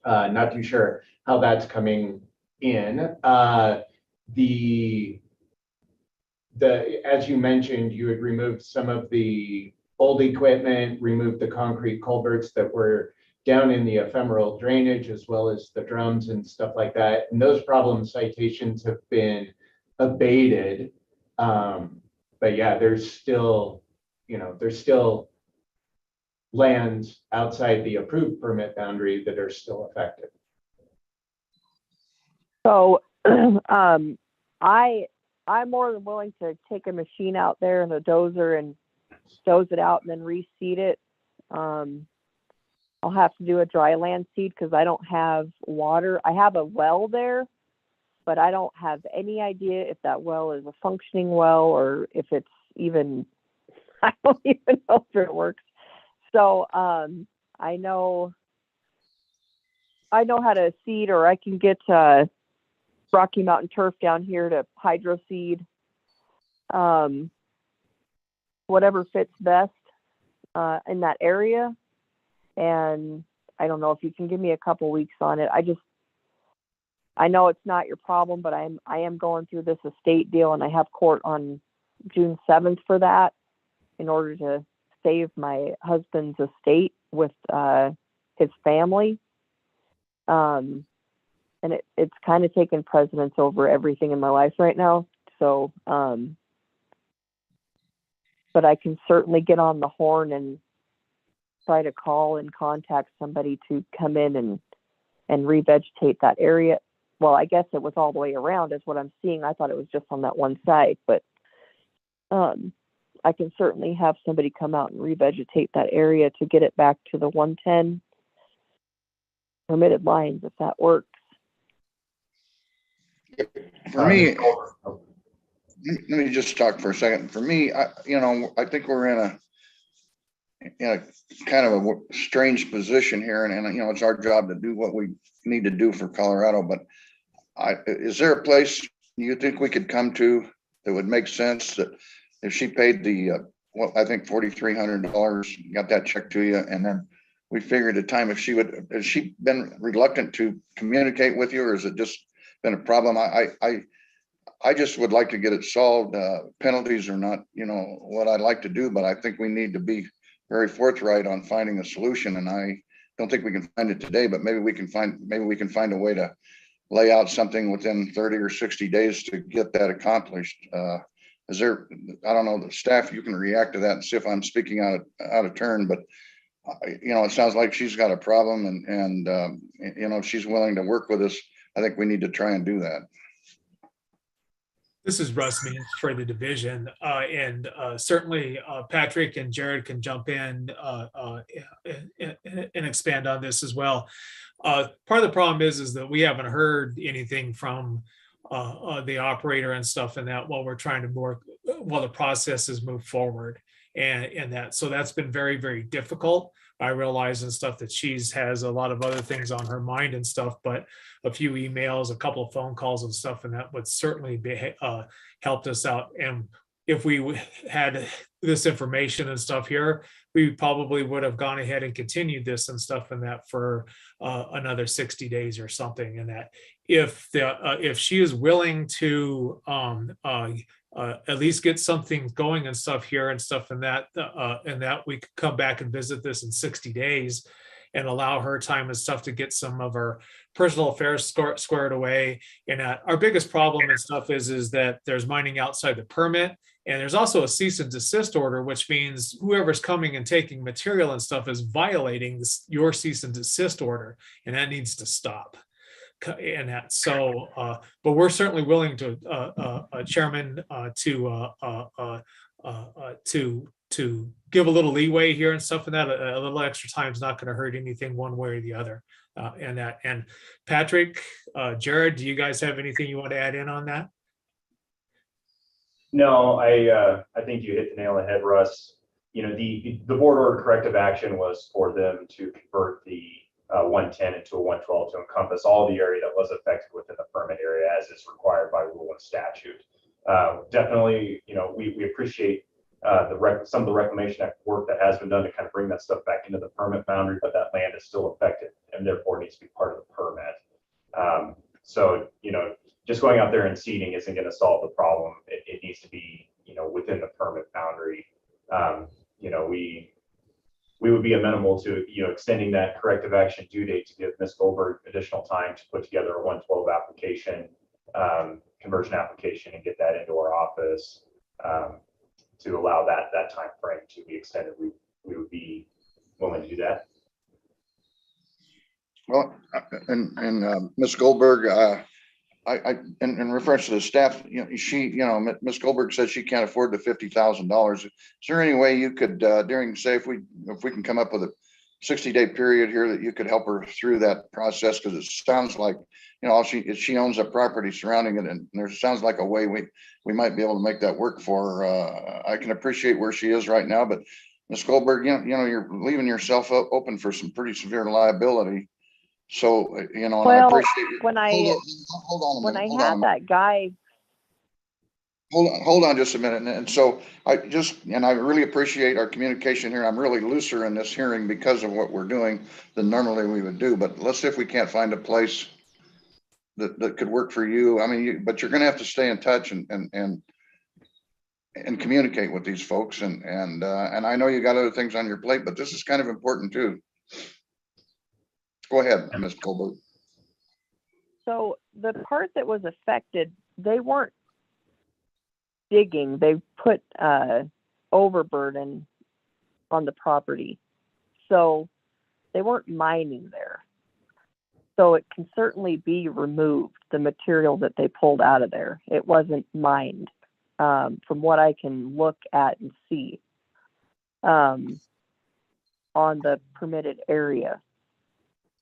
not too sure how that's coming in. As you mentioned, you had removed some of the old equipment, removed the concrete culverts that were down in the ephemeral drainage, as well as the drums and stuff like that. And those problem citations have been abated. But yeah, there's still lands outside the approved permit boundary that are still affected. So I'm more than willing to take a machine out there and a dozer and doze it out and then reseed it. I'll have to do a dry land seed because I don't have water. I have a well there, but I don't have any idea if that well is a functioning well or if it's even, I don't even know if it works. So I know how to seed, or I can get Rocky Mountain turf down here to hydro seed. Whatever fits best in that area. And I don't know if you can give me a couple weeks on it. I know it's not your problem, but I am going through this estate deal and I have court on June 7th for that in order to save my husband's estate with his family. And it's kind of taken precedence over everything in my life right now. So, but I can certainly get on the horn and try to call and contact somebody to come in and revegetate that area. Well, I guess it was all the way around is what I'm seeing. I thought it was just on that one side, but I can certainly have somebody come out and revegetate that area to get it back to the 110 permitted lines, if that works. For me, let me just talk for a second. For me, I think we're in a kind of a strange position here, and it's our job to do what we need to do for Colorado. But is there a place you think we could come to that would make sense, that if she paid the I think $4,300, got that check to you, and then we figured a time, has she been reluctant to communicate with you, or has it just been a problem? I just would like to get it solved. Penalties are not, what I'd like to do, but I think we need to be very forthright on finding a solution. And I don't think we can find it today, but maybe we can find a way to lay out something within 30 or 60 days to get that accomplished. Is there, I don't know, the staff, you can react to that and see if I'm speaking out of turn, but it sounds like she's got a problem, and if she's willing to work with us, I think we need to try and do that. This is Russ Means for the division, and certainly Patrick and Jared can jump in and expand on this as well. Part of the problem is that we haven't heard anything from the operator and stuff, and that while we're trying to while the processes move forward, and that, so that's been very, very difficult. I realize and stuff that has a lot of other things on her mind and stuff, but a few emails, a couple of phone calls and stuff, and that would certainly be helped us out. And if we had this information and stuff here, we probably would have gone ahead and continued this and stuff and that for another 60 days or something. And that if she is willing to at least get something going and stuff here and stuff, and that we could come back and visit this in 60 days and allow her time and stuff to get some of her personal affairs squared away. And our biggest problem and stuff is that there's mining outside the permit. And there's also a cease and desist order, which means whoever's coming and taking material and stuff is violating your cease and desist order, and that needs to stop. And that, so, but we're certainly willing to, Chairman, to give a little leeway here and stuff, and that a little extra time is not going to hurt anything one way or the other. And Patrick, Jared, do you guys have anything you want to add in on that? No, I think you hit the nail on the head, Russ. You know, the board order corrective action was for them to convert the 110 into a 112 to encompass all the area that was affected within the permit area as is required by rule and statute. Definitely, you know, we appreciate some of the reclamation work that has been done to kind of bring that stuff back into the permit boundary, but that land is still affected and therefore needs to be part of the permit. So, you know, just going out there and seeding isn't going to solve the problem. It needs to be, you know, within the permit boundary. You know, we would be amenable to, you know, extending that corrective action due date to give Ms. Goldberg additional time to put together a 112 application, conversion application, and get that into our office to allow that time frame to be extended. We would be willing to do that. Well, and Ms. Goldberg, in reference to the staff, Ms. Goldberg said she can't afford the $50,000. Is there any way you could, say if we can come up with a 60-day period here that you could help her through that process? Because it sounds like, you know, she owns a property surrounding it, and there sounds like a way we might be able to make that work for her. I can appreciate where she is right now, but Ms. Goldberg, you know, you're leaving yourself open for some pretty severe liability. So, you know, and I appreciate when hold on a minute. When I had that guy. Hold on just a minute. And so I really appreciate our communication here. I'm really looser in this hearing because of what we're doing than normally we would do. But let's see if we can't find a place that could work for you. I mean, but you're going to have to stay in touch and communicate with these folks. And I know you got other things on your plate, but this is kind of important too. Go ahead, Ms. Goldberg. So the part that was affected, they weren't digging. They put overburden on the property. So they weren't mining there. So it can certainly be removed, the material that they pulled out of there. It wasn't mined, from what I can look at and see on the permitted area.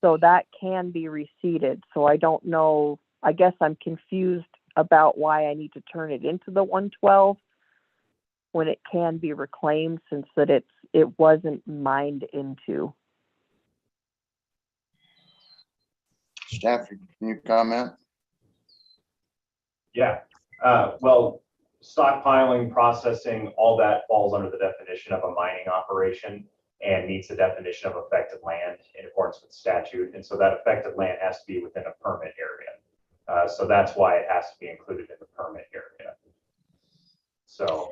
So that can be reseeded. So I don't know, I guess I'm confused about why I need to turn it into the 112 when it can be reclaimed, since that it wasn't mined into. Staff, can you comment? Yeah, well, stockpiling, processing, all that falls under the definition of a mining operation and meets the definition of affected land in accordance with statute. And so that affected land has to be within a permit area. So that's why it has to be included in the permit area. So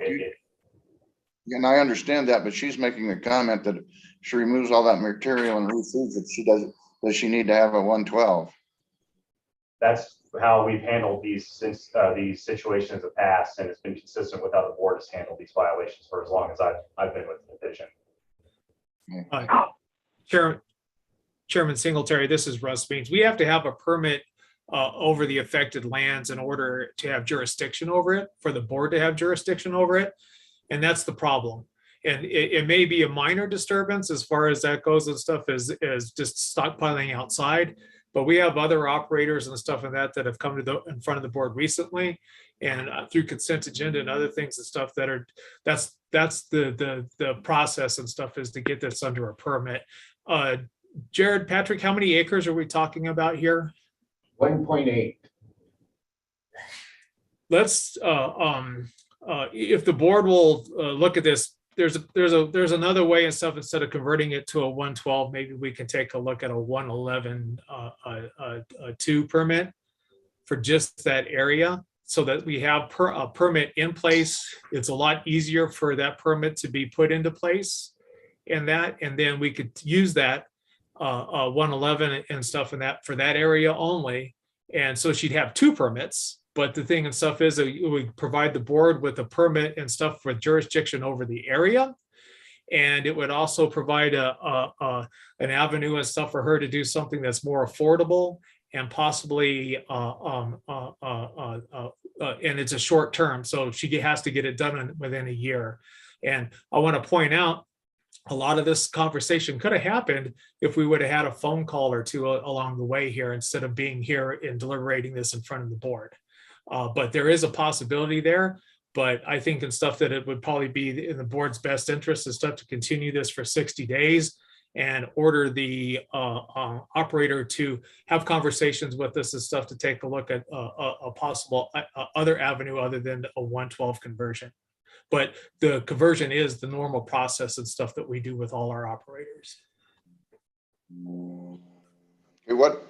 and I understand that, but she's making a comment that she removes all that material and reseeds it. Does she need to have a 112? That's how we've handled these since these situations in the past, and it's been consistent with how the board has handled these violations for as long as I've been with the division. Chairman Singletary, this is Russ Beans. We have to have a permit over the affected lands in order to have jurisdiction over it, for the board to have jurisdiction over it. And that's the problem. And it may be a minor disturbance as far as that goes and stuff, is just stockpiling outside. But we have other operators and stuff like that have come to in front of the board recently, and through consent agenda and other things and stuff that's the process and stuff, is to get this under a permit. Jared, Patrick, how many acres are we talking about here? 1.8. Let's if the board will look at this, there's another way and stuff. Instead of converting it to a 112, maybe we can take a look at a 111 2 permit for just that area, so that we have a permit in place. It's a lot easier for that permit to be put into place, and then we could use that 111 and stuff in that for that area only. And so she'd have 2 permits. But the thing and stuff is that we provide the board with a permit and stuff for jurisdiction over the area. And it would also provide an avenue and stuff for her to do something that's more affordable and possibly, and it's a short term, so she has to get it done within a year. And I want to point out, a lot of this conversation could have happened if we would have had a phone call or 2 along the way here, instead of being here and deliberating this in front of the board. But there is a possibility there. But I think and stuff that it would probably be in the board's best interest is stuff to continue this for 60 days and order the operator to have conversations with us and stuff to take a look at a possible other avenue other than a 112 conversion. But the conversion is the normal process and stuff that we do with all our operators. Okay, what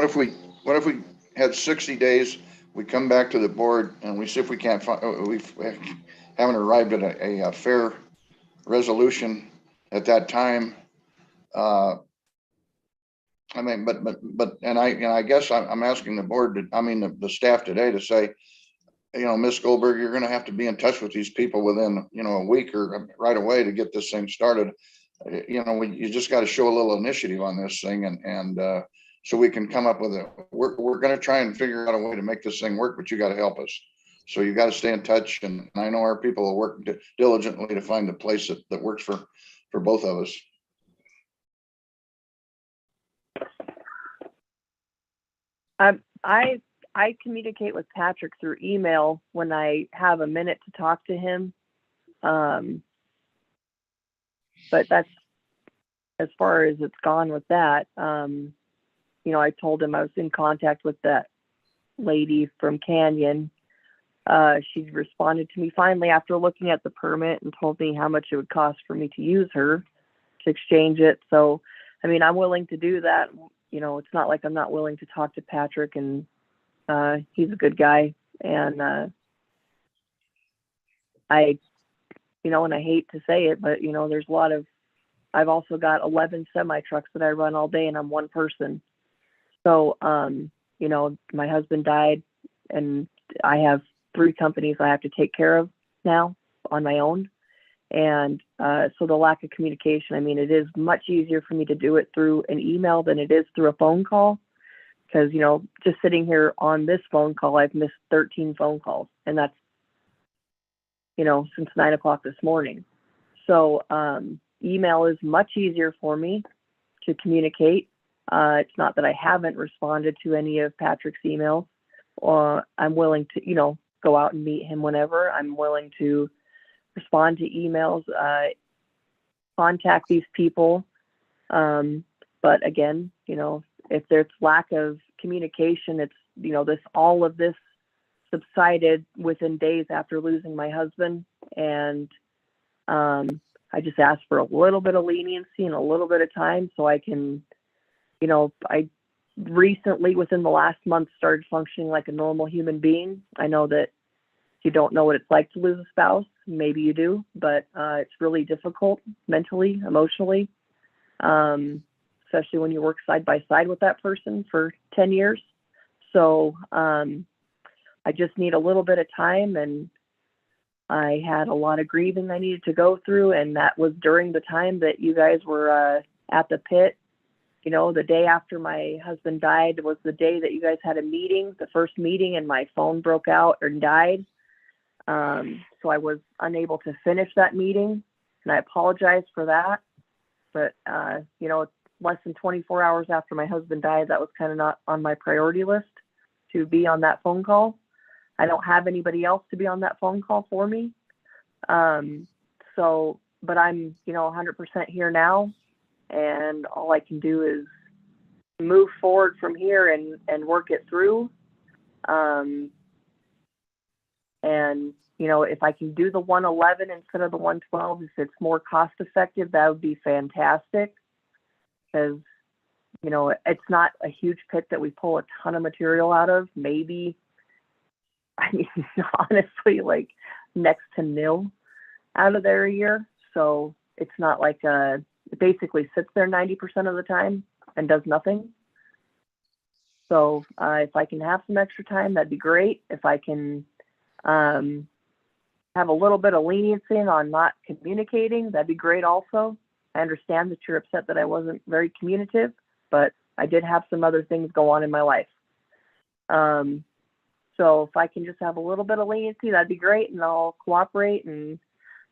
if we had 60 days? We come back to the board and we see if we can't find, we haven't arrived at a fair resolution at that time. I mean, and I guess I'm asking the board, the staff today to say, Ms. Goldberg, you're going to have to be in touch with these people within, a week or right away to get this thing started. You just got to show a little initiative on this thing, and so we can come up with we're going to try and figure out a way to make this thing work, but you got to help us. So you got to stay in touch. And I know our people will work diligently to find a place that works for both of us. I communicate with Patrick through email when I have a minute to talk to him. But that's as far as it's gone with that. I told him I was in contact with that lady from Canyon. She responded to me finally after looking at the permit and told me how much it would cost for me to use her to exchange it. So, I'm willing to do that. It's not like I'm not willing to talk to Patrick, and he's a good guy. And I hate to say it, but there's I've also got 11 semi trucks that I run all day, and I'm one person. So, my husband died, and I have 3 companies I have to take care of now on my own. And so the lack of communication, it is much easier for me to do it through an email than it is through a phone call. Because, just sitting here on this phone call, I've missed 13 phone calls, and that's, since 9 o'clock this morning. So email is much easier for me to communicate. It's not that I haven't responded to any of Patrick's emails. I'm willing to, go out and meet him whenever. I'm willing to respond to emails, contact these people. But again, if there's lack of communication, it's, all of this subsided within days after losing my husband. And I just asked for a little bit of leniency and a little bit of time so I can, I recently, within the last month, started functioning like a normal human being. I know that you don't know what it's like to lose a spouse. Maybe you do, but it's really difficult mentally, emotionally, especially when you work side by side with that person for 10 years. So I just need a little bit of time, and I had a lot of grieving I needed to go through, and that was during the time that you guys were at the pit. The day after my husband died was the day that you guys had a meeting, the first meeting, and my phone broke out and died. So I was unable to finish that meeting, and I apologize for that. But, less than 24 hours after my husband died, that was kind of not on my priority list to be on that phone call. I don't have anybody else to be on that phone call for me. But I'm, 100% here now. And all I can do is move forward from here and work it through. If I can do the 111 instead of the 112, if it's more cost effective, that would be fantastic. Because, it's not a huge pit that we pull a ton of material out of. Maybe, honestly, like next to nil out of there a year. So it's not like it basically sits there 90% of the time and does nothing. So if I can have some extra time, that'd be great. If I can have a little bit of leniency on not communicating, that'd be great also. I understand that you're upset that I wasn't very communicative, but I did have some other things go on in my life. So if I can just have a little bit of leniency, that'd be great, and I'll cooperate and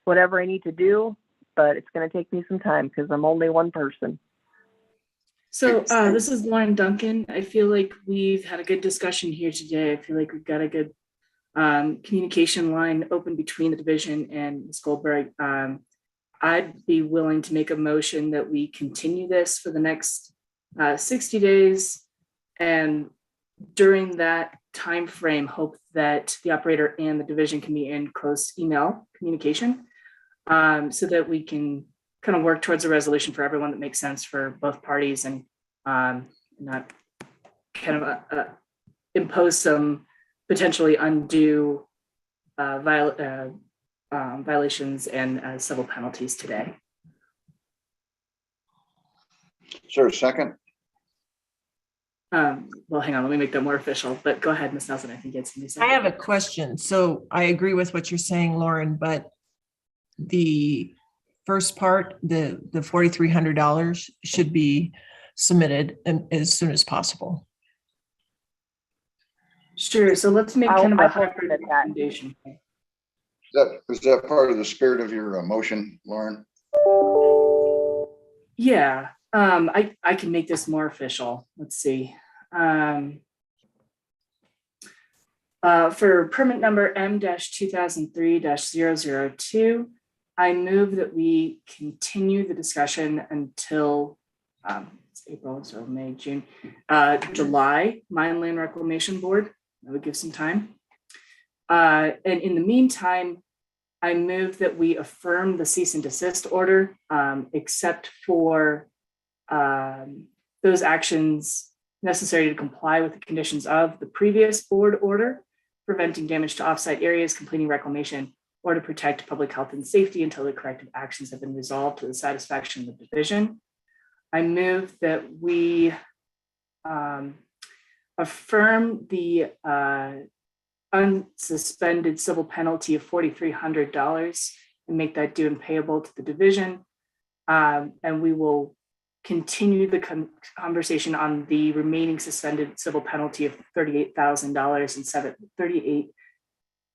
whatever I need to do, but it's going to take me some time because I'm only one person. So this is Lauren Duncan. I feel like we've had a good discussion here today. I feel like we've got a good communication line open between the division and Ms. Goldberg. I'd be willing to make a motion that we continue this for the next 60 days, and during that time frame, hope that the operator and the division can be in close email communication, so that we can kind of work towards a resolution for everyone that makes sense for both parties, and not kind of impose some potentially undue violations and civil penalties today. Is there a second? Well, hang on, let me make that more official, but go ahead, Ms. Nelson, I think it's going to be. I have a question. So I agree with what you're saying, Lauren, but the first part, the $4,300 should be submitted as soon as possible. Sure, so let's make kind of a I'll hybrid look at that. recommendation. Is that part of the spirit of your motion, Lauren? Yeah, I can make this more official. Let's see. For permit number M-2003-002, I move that we continue the discussion until it's April, so May, June, July, Mine Land Reclamation Board. That would give some time. And in the meantime, I move that we affirm the cease and desist order, except for those actions necessary to comply with the conditions of the previous board order, preventing damage to offsite areas, completing reclamation, or to protect public health and safety until the corrective actions have been resolved to the satisfaction of the division. I move that we affirm the unsuspended civil penalty of $4,300 and make that due and payable to the division. And we will continue the conversation on the remaining suspended civil penalty of $38,000 and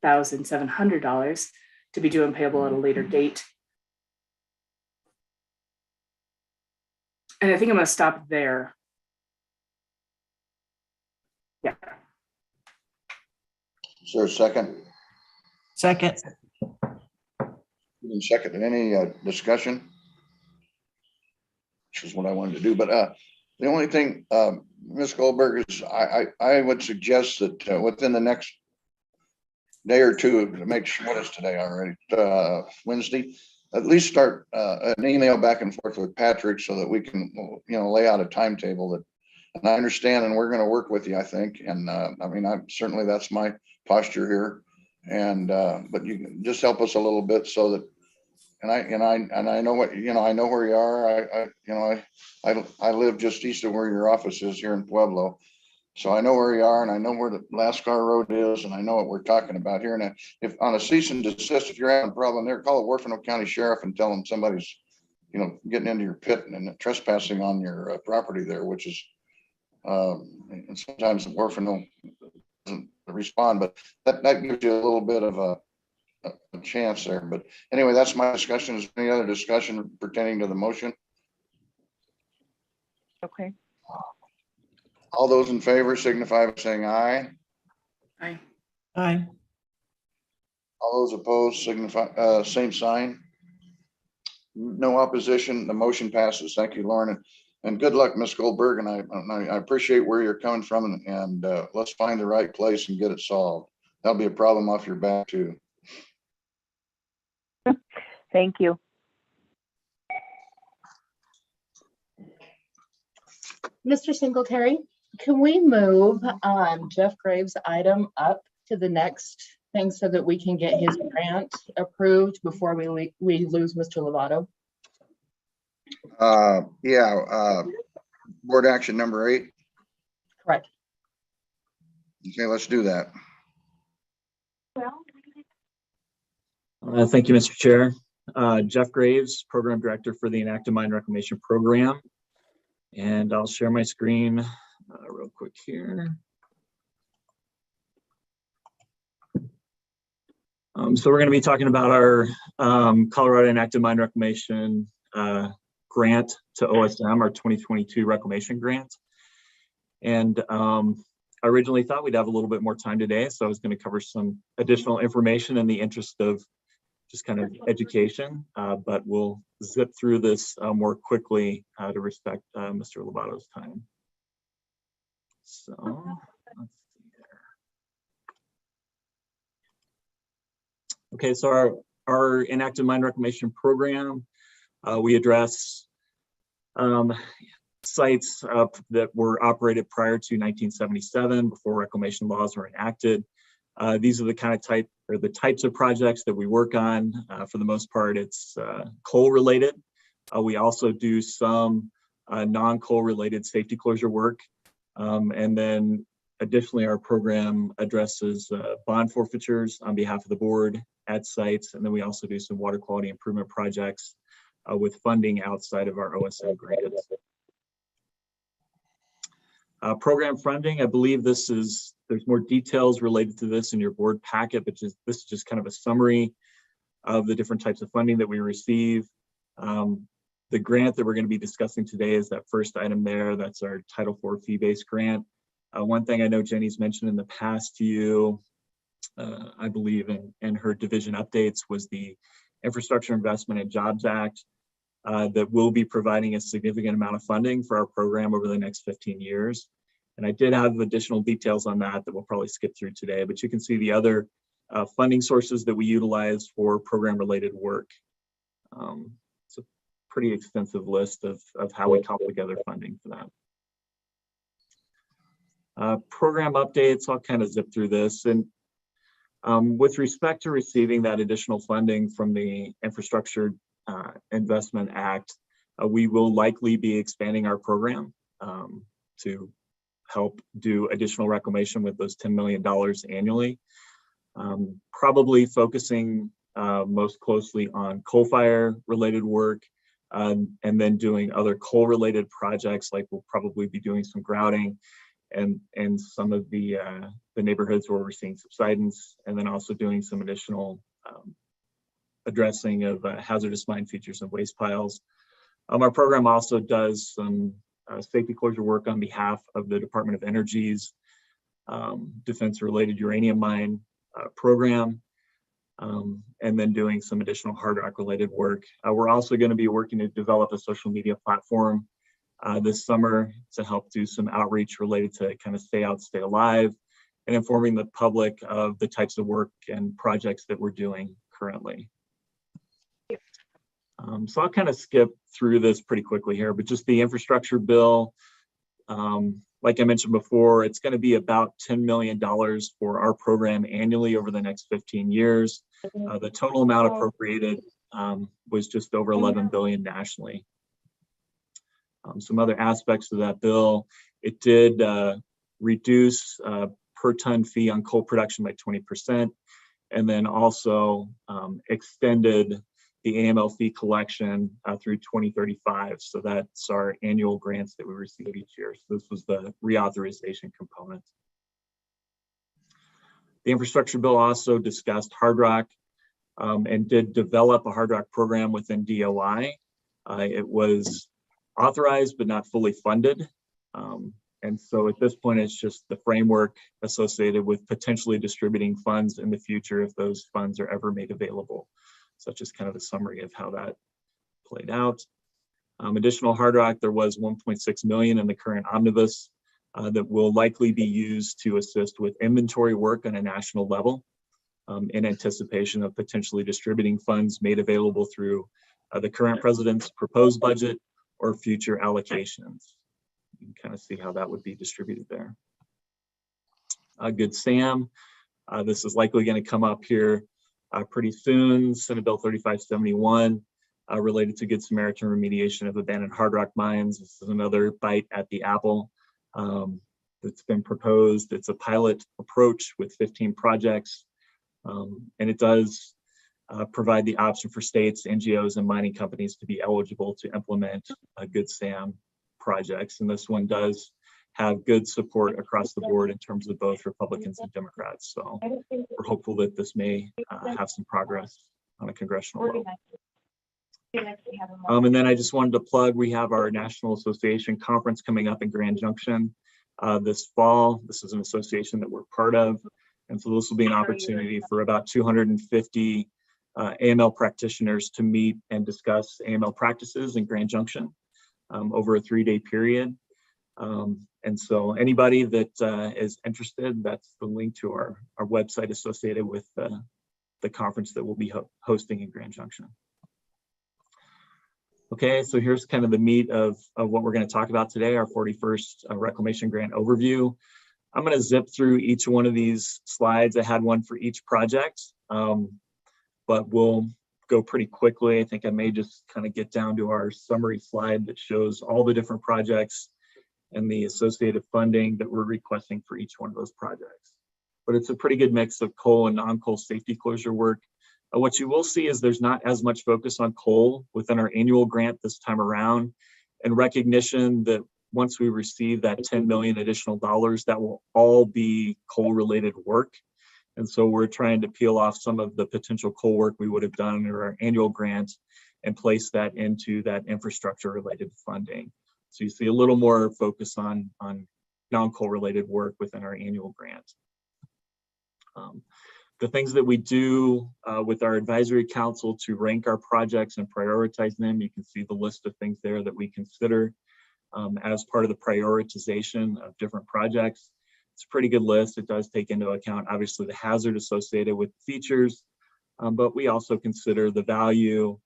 $38,700 to be due and payable at a later date. And I think I'm going to stop there. Yeah. Is there a second? Second. Second, any discussion? Which is what I wanted to do, but the only thing, Ms. Goldberg, is I would suggest that within the next day or two, to make sure, what is today already, Wednesday, at least start an email back and forth with Patrick so that we can, lay out a timetable that, and I understand, and we're going to work with you, I think. And I mean, certainly that's my posture here. And but you can just help us a little bit so that, and I know what, I know where you are. I live just east of where your office is here in Pueblo. So I know where you are, and I know where the Lascar Road is, and I know what we're talking about here. And if on a cease and desist, if you're having a problem there, call the Warfano County Sheriff and tell them somebody's, getting into your pit and trespassing on your property there, which is, and sometimes the Warfano doesn't respond, but that gives you a little bit of a chance there. But anyway, that's my discussion. Is there any other discussion pertaining to the motion? Okay. All those in favor signify by saying aye. Aye. Aye. All those opposed signify same sign. No opposition. The motion passes. Thank you, Lauren, and good luck, Ms. Goldberg. And I appreciate where you're coming from, and let's find the right place and get it solved. That'll be a problem off your back too. Thank you. Mr. Singletary, can we move Jeff Graves' item up to the next thing so that we can get his grant approved before we lose Mr. Lovato? Board action number 8. Correct. Okay, let's do that. Thank you, Mr. Chair. Jeff Graves, Program Director for the Inactive Mine Reclamation Program. And I'll share my screen real quick here. So we're going to be talking about our Colorado Inactive Mine Reclamation grant to OSM, our 2022 reclamation grant. And I originally thought we'd have a little bit more time today, so I was going to cover some additional information in the interest of just kind of education, but we'll zip through this more quickly to respect Mr. Lovato's time. So let's see here. Okay, so our inactive mine reclamation program, we address sites that were operated prior to 1977, before reclamation laws were enacted. These are the types of projects that we work on. For the most part, it's coal related. We also do some non-coal related safety closure work. And then additionally, our program addresses bond forfeitures on behalf of the board at sites. And then we also do some water quality improvement projects with funding outside of our OSM grants. Program funding, I believe there's more details related to this in your board packet, but this is just kind of a summary of the different types of funding that we receive. The grant that we're going to be discussing today is that first item there. That's our Title IV fee-based grant. One thing I know Jenny's mentioned in the past to you, I believe in her division updates, was the Infrastructure Investment and Jobs Act that will be providing a significant amount of funding for our program over the next 15 years. And I did have additional details on that we'll probably skip through today, but you can see the other funding sources that we utilize for program related work. It's a pretty extensive list of how we cobble together funding for that. Program updates, I'll kind of zip through this. And with respect to receiving that additional funding from the Infrastructure Investment Act, we will likely be expanding our program to help do additional reclamation with those $10 million annually. Probably focusing most closely on coal fire related work, and then doing other coal related projects, like we'll probably be doing some grouting and some of the neighborhoods where we're seeing subsidence, and then also doing some additional addressing of hazardous mine features and waste piles. Our program also does some safety closure work on behalf of the Department of Energy's defense-related uranium mine program, and then doing some additional hard rock related work. We're also going to be working to develop a social media platform this summer to help do some outreach related to kind of stay out, stay alive, and informing the public of the types of work and projects that we're doing currently. So I'll kind of skip through this pretty quickly here, but just the infrastructure bill, like I mentioned before, it's going to be about $10 million for our program annually over the next 15 years. The total amount appropriated was just over 11 billion nationally. Some other aspects of that bill, it did reduce per ton fee on coal production by 20%, and then also extended the AML fee collection through 2035. So that's our annual grants that we receive each year. So this was the reauthorization component. The infrastructure bill also discussed hard rock and did develop a hard rock program within DOI. It was authorized but not fully funded. And so at this point, it's just the framework associated with potentially distributing funds in the future if those funds are ever made available. So that's just kind of a summary of how that played out. Additional hard rock, there was 1.6 million in the current omnibus that will likely be used to assist with inventory work on a national level in anticipation of potentially distributing funds made available through the current president's proposed budget or future allocations. You can kind of see how that would be distributed there. Good Sam, this is likely going to come up here pretty soon. Senate Bill 3571 related to Good Samaritan remediation of abandoned hard rock mines. This is another bite at the apple that's been proposed. It's a pilot approach with 15 projects, and it does provide the option for states, NGOs, and mining companies to be eligible to implement Good Sam projects. And this one does have good support across the board in terms of both Republicans and Democrats. So we're hopeful that this may have some progress on a congressional level. And then I just wanted to plug, we have our National Association Conference coming up in Grand Junction this fall. This is an association that we're part of. And so this will be an opportunity for about 250 AML practitioners to meet and discuss AML practices in Grand Junction over a 3-day period. And so anybody that is interested, that's the link to our website associated with the conference that we'll be hosting in Grand Junction. Okay, so here's kind of the meat of what we're going to talk about today, our 41st Reclamation Grant Overview. I'm going to zip through each one of these slides. I had one for each project, but we'll go pretty quickly. I think I may just kind of get down to our summary slide that shows all the different projects and the associated funding that we're requesting for each one of those projects. But it's a pretty good mix of coal and non-coal safety closure work. What you will see is there's not as much focus on coal within our annual grant this time around, and recognition that once we receive that 10 million additional dollars, that will all be coal related work. And so we're trying to peel off some of the potential coal work we would have done under our annual grant and place that into that infrastructure related funding. So you see a little more focus on non-coal related work within our annual grant. The things that we do with our advisory council to rank our projects and prioritize them, you can see the list of things there that we consider as part of the prioritization of different projects. It's a pretty good list. It does take into account, obviously, the hazard associated with features, but we also consider the value,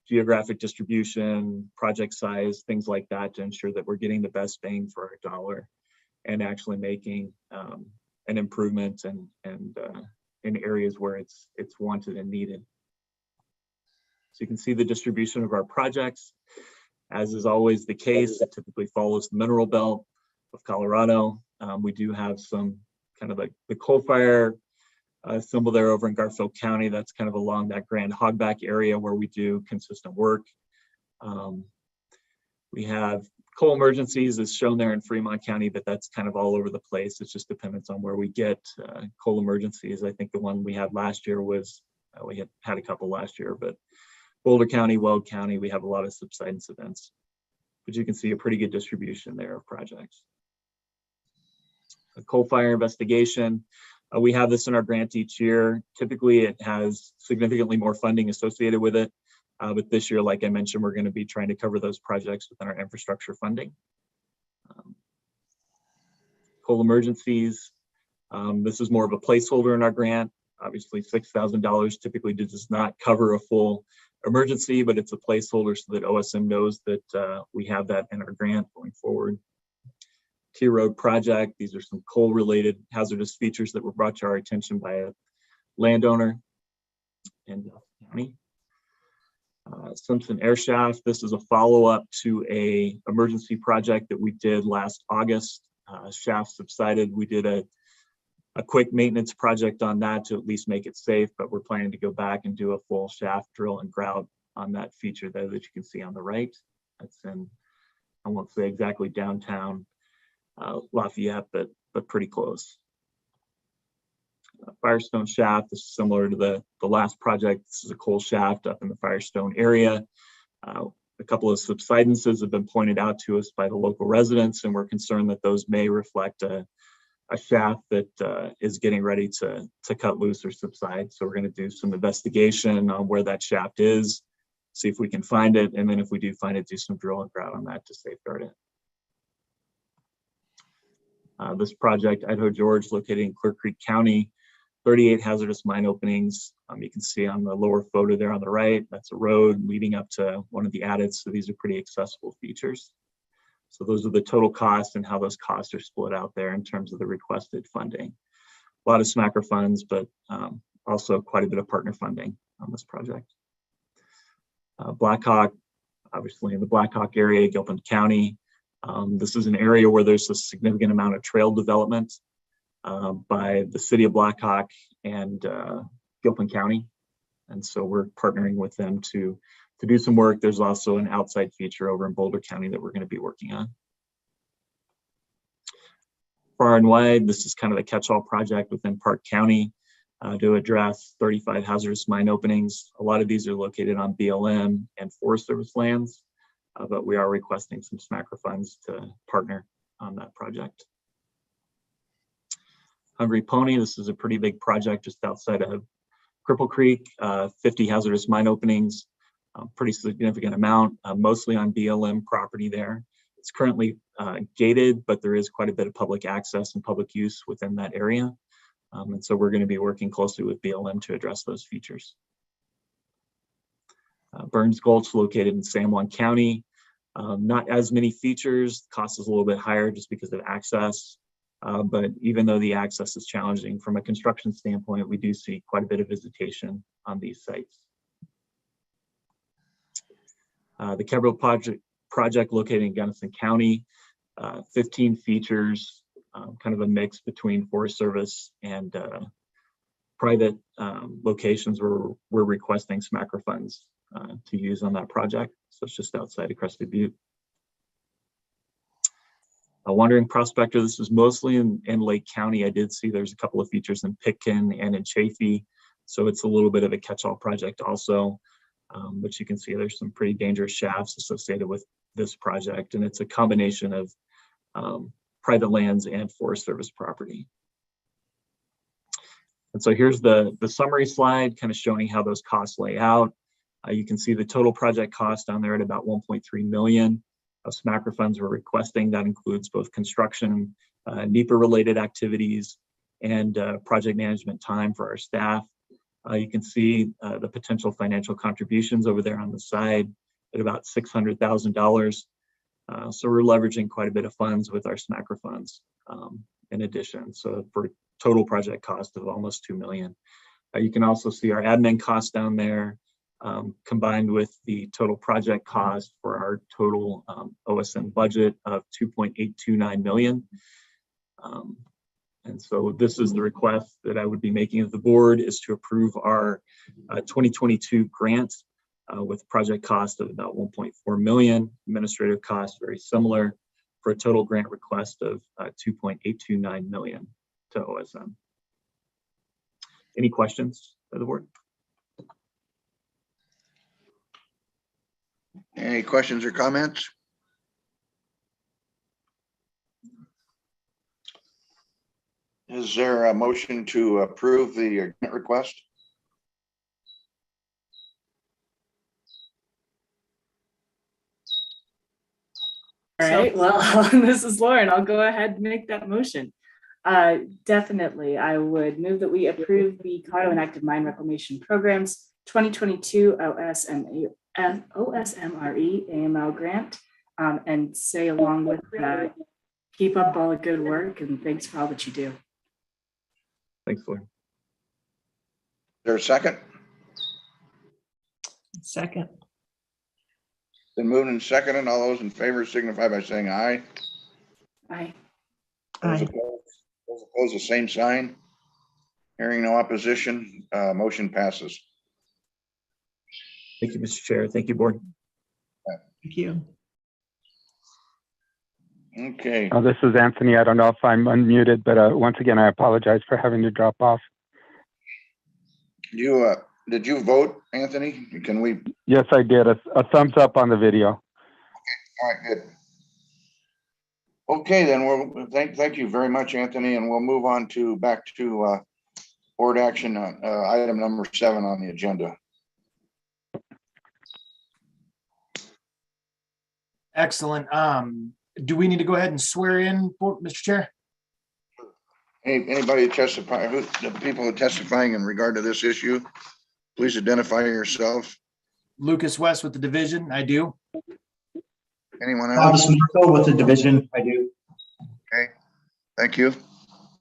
geographic distribution, project size, things like that to ensure that we're getting the best bang for our dollar and actually making an improvement and in areas where it's wanted and needed. So you can see the distribution of our projects. As is always the case, it typically follows the mineral belt of Colorado. We do have some kind of like the coal fire symbol there over in Garfield County. That's kind of along that Grand Hogback area where we do consistent work. We have coal emergencies is shown there in Fremont County, but that's kind of all over the place. It just depends on where we get coal emergencies. I think the one we had last year was, we had a couple last year, but Boulder County, Weld County, we have a lot of subsidence events. But you can see a pretty good distribution there of projects. A coal fire investigation. We have this in our grant each year. Typically, it has significantly more funding associated with it. But this year, like I mentioned, we're going to be trying to cover those projects within our infrastructure funding. Coal emergencies. This is more of a placeholder in our grant. Obviously, $6,000 typically does not cover a full emergency, but it's a placeholder so that OSM knows that we have that in our grant going forward. T Road project. These are some coal related hazardous features that were brought to our attention by a landowner in county. Simpson Air Shaft. This is a follow-up to a emergency project that we did last August. Shaft subsided. We did a quick maintenance project on that to at least make it safe, but we're planning to go back and do a full shaft drill and grout on that feature there that you can see on the right. That's in, I won't say exactly downtown Lafayette, but pretty close. Firestone shaft. This is similar to the last project. This is a coal shaft up in the Firestone area. A couple of subsidences have been pointed out to us by the local residents, and we're concerned that those may reflect a shaft that is getting ready to cut loose or subside. So we're going to do some investigation on where that shaft is, see if we can find it, and then if we do find it, do some drill and grout on that to safeguard it. This project, Idaho Gorge, located in Clear Creek County, 38 hazardous mine openings. You can see on the lower photo there on the right, that's a road leading up to one of the adits. So these are pretty accessible features. So those are the total costs and how those costs are split out there in terms of the requested funding. A lot of SMACR funds, but also quite a bit of partner funding on this project. Blackhawk, obviously in the Blackhawk area, Gilpin County. This is an area where there's a significant amount of trail development by the city of Blackhawk and Gilpin County. And so we're partnering with them to do some work. There's also an outside feature over in Boulder County that we're going to be working on. Far and wide, this is kind of a catch-all project within Park County to address 35 hazardous mine openings. A lot of these are located on BLM and Forest Service lands, but we are requesting some SMACRA funds to partner on that project. Hungry Pony, this is a pretty big project just outside of Cripple Creek, 50 hazardous mine openings, pretty significant amount, mostly on BLM property there. It's currently gated, but there is quite a bit of public access and public use within that area. And so we're going to be working closely with BLM to address those features. Burns Gulch, located in San Juan County. Not as many features, cost is a little bit higher just because of access. But even though the access is challenging from a construction standpoint, we do see quite a bit of visitation on these sites. The Kebrel project located in Gunnison County, 15 features, kind of a mix between Forest Service and private locations where we're requesting SMACRA funds to use on that project. So it's just outside of Crested Butte. A Wandering Prospector, this is mostly in Lake County. I did see there's a couple of features in Pitkin and in Chaffee. So it's a little bit of a catch-all project also. But you can see there's some pretty dangerous shafts associated with this project. And it's a combination of private lands and Forest Service property. And so here's the summary slide kind of showing how those costs lay out. You can see the total project cost down there at about 1.3 million. Of SMACRA funds we're requesting. That includes both construction, NEPA related activities, and project management time for our staff. You can see the potential financial contributions over there on the side at about $600,000. So we're leveraging quite a bit of funds with our SMACRA funds in addition. So for total project cost of almost 2 million. You can also see our admin costs down there. Combined with the total project cost for our total OSM budget of 2.829 million. And so this is the request that I would be making of the board, is to approve our 2022 grant with project cost of about 1.4 million, administrative cost very similar, for a total grant request of 2.829 million to OSM. Any questions by the board? Any questions or comments? Is there a motion to approve the grant request? All right, well, this is Lauren. I'll go ahead and make that motion. Definitely, I would move that we approve the Colorado Inactive Mine Reclamation Programs 2022 OSMRE AML grant, and say along with that, keep up all the good work and thanks for all that you do. Thanks, Lauren. Is there a second? Second. Been moved and seconded. All those in favor signify by saying aye. Aye. Those Aye. opposed, the same sign. Hearing no opposition, motion passes. Thank you, Mr. Chair. Thank you, board. Thank you. Okay. This is Anthony. I don't know if I'm unmuted, but once again, I apologize for having to drop off. You did you vote, Anthony? Can we? Yes, I did. A thumbs up on the video. All right, good. Okay, then we'll thank you very much, Anthony, and we'll move on to back to board action on item number 7 on the agenda. Excellent. Do we need to go ahead and swear in, Mr. Chair? Anybody testify? The people who are testifying in regard to this issue, please identify yourself. Lucas West with the division. I do. Anyone Travis else? Marco with the division. I do. Okay, thank you.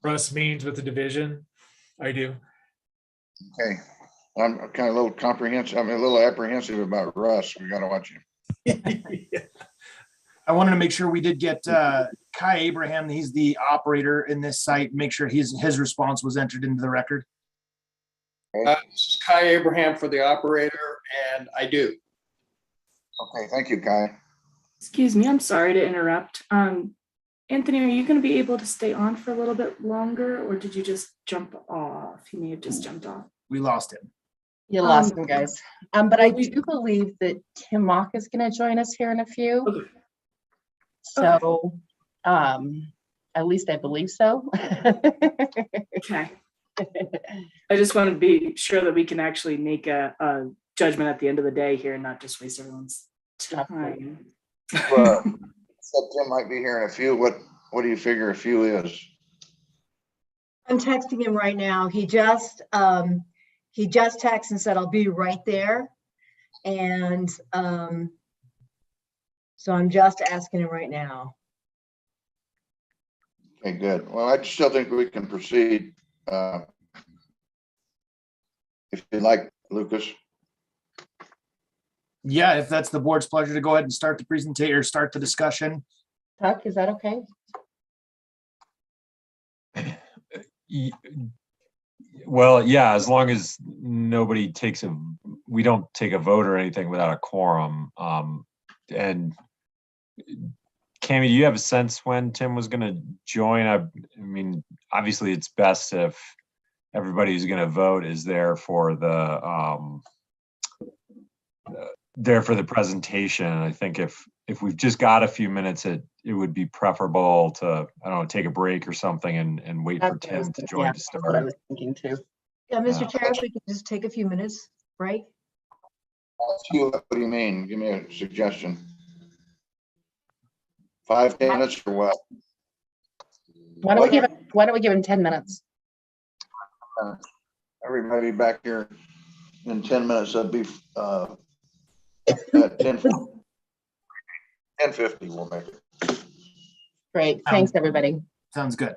Russ Means with the division. I do. Okay, I'm kind of a little comprehensive, I'm a little apprehensive about Russ. We gotta watch him. I wanted to make sure we did get Kai Abraham. He's the operator in this site. Make sure his response was entered into the record. This is Kai Abraham for the operator, and I do. Okay, thank you, Kai. Excuse me, I'm sorry to interrupt. Anthony, are you going to be able to stay on for a little bit longer, or did you just jump off? He may have just jumped off. We lost him. You lost him, guys. But I well, we- do believe that Tim Mock is going to join us here in a few. Okay. So, at least I believe so. Okay. I just want to be sure that we can actually make a judgment at the end of the day here and not just waste everyone's time. Well, said Tim might be here in a few. What do you figure a few is? I'm texting him right now. He just texted and said, I'll be right there. And so I'm just asking him right now. Okay, good. Well, I still think we can proceed. If you'd like, Lucas. Yeah, if that's the board's pleasure to go ahead and start the presentation or start the discussion. Tuck, is that okay? Well, yeah, as long as nobody we don't take a vote or anything without a quorum. And Cammie, do you have a sense when Tim was going to join? I mean, obviously it's best if everybody who's going to vote is there for the presentation. I think if we've just got a few minutes, it would be preferable to, I don't know, take a break or something and wait for Tim to join to start. That's what I was thinking too. Yeah, Mr. Chair, if we could just take a few minutes break. What do you mean? Give me a suggestion. 5 minutes or what? Why don't we give him 10 minutes? Everybody back here in 10 minutes. That'd be 10:50. We'll make it. Great. Thanks, everybody. Sounds good.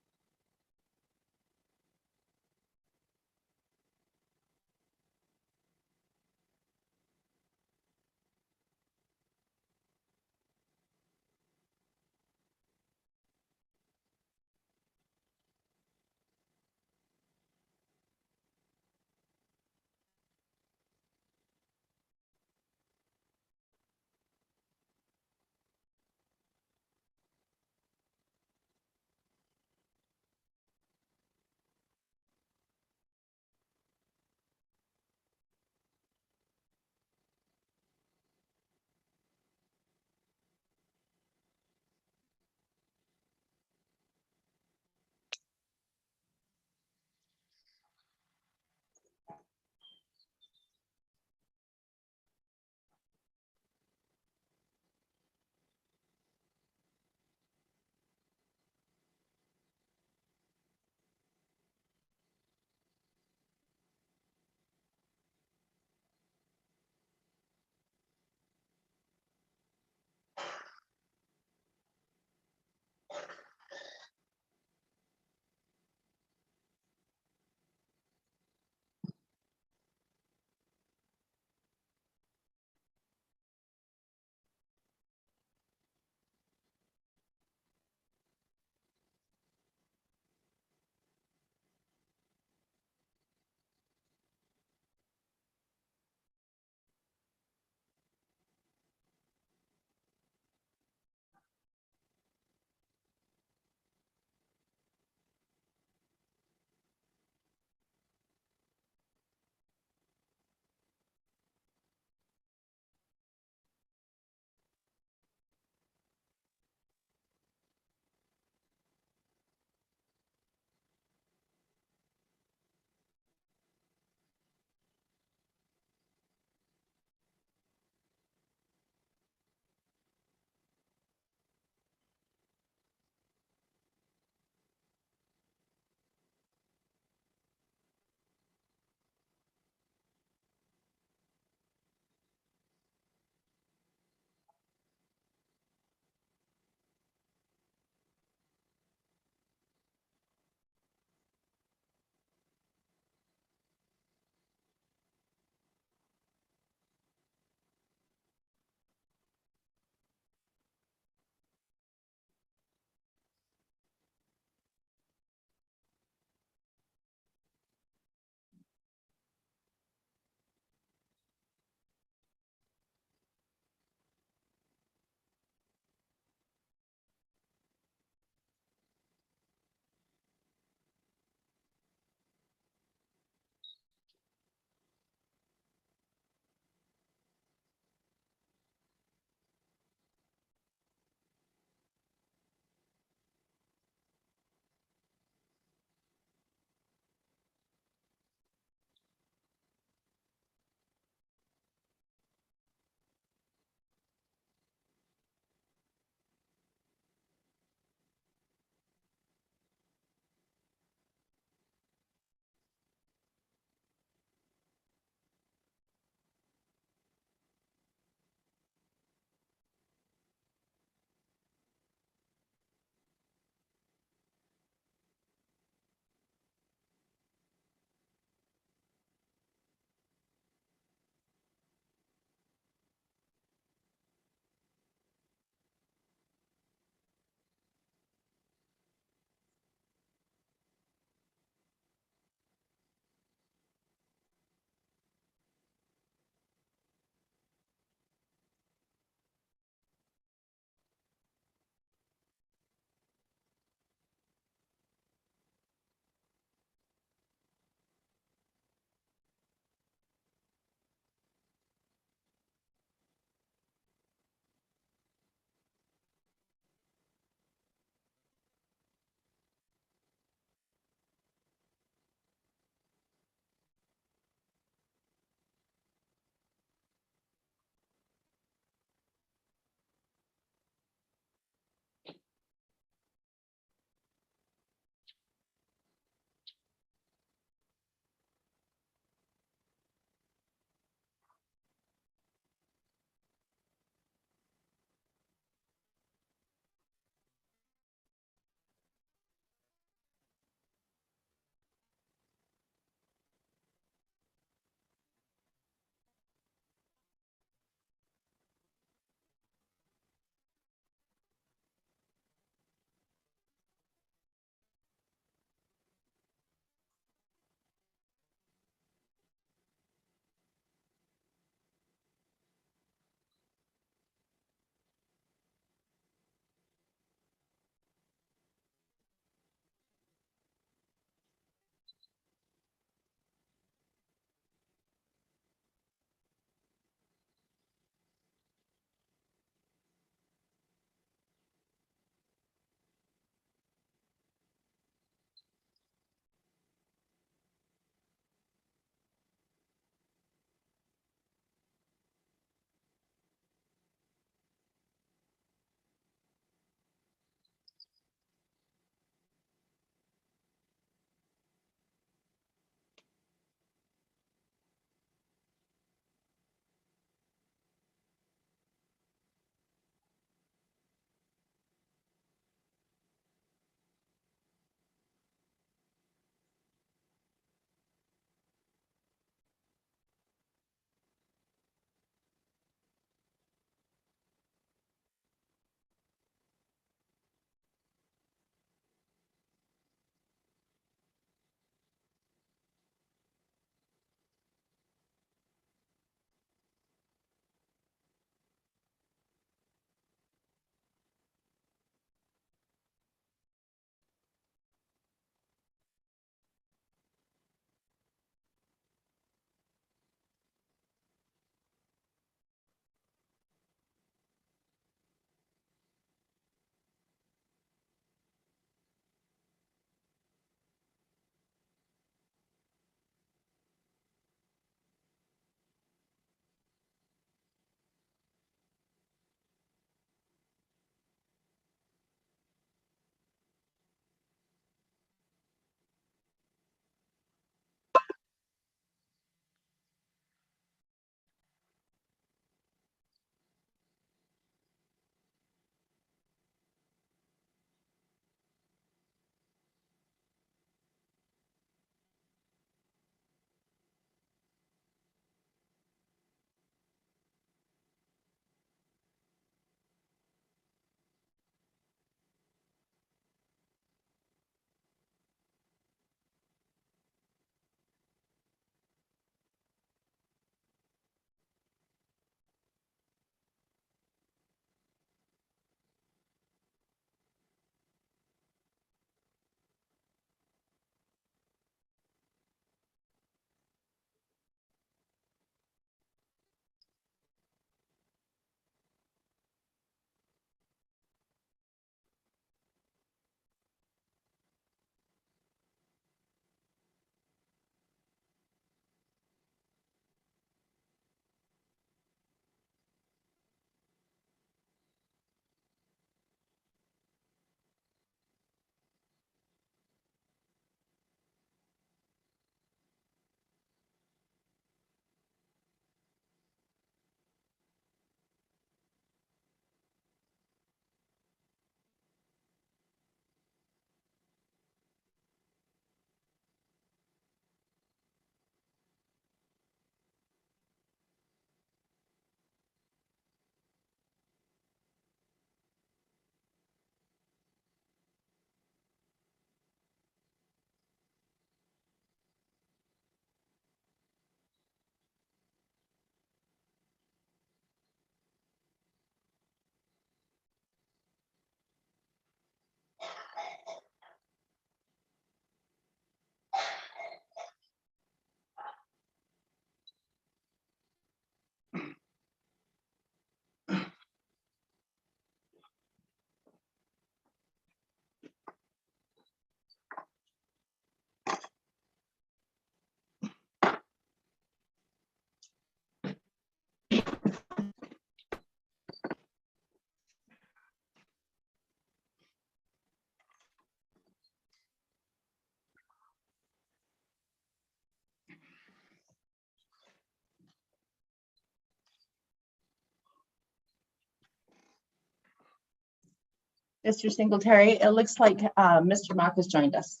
Mr. Singletary, it looks like Mr. Mock has joined us.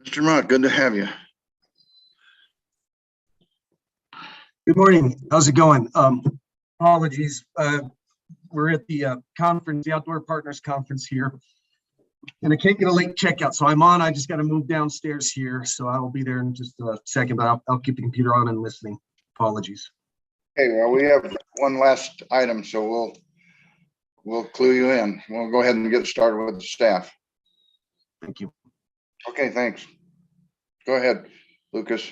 Mr. Mott, good to have you. Good morning. How's it going? Apologies. We're at the conference, the Outdoor Partners Conference here. And I can't get a late checkout, so I'm on. I just got to move downstairs here. So I will be there in just a second, but I'll keep the computer on and listening. Apologies. Okay, well, we have one last item, so we'll clue you in. We'll go ahead and get started with the staff. Thank you. Okay, thanks. Go ahead, Lucas.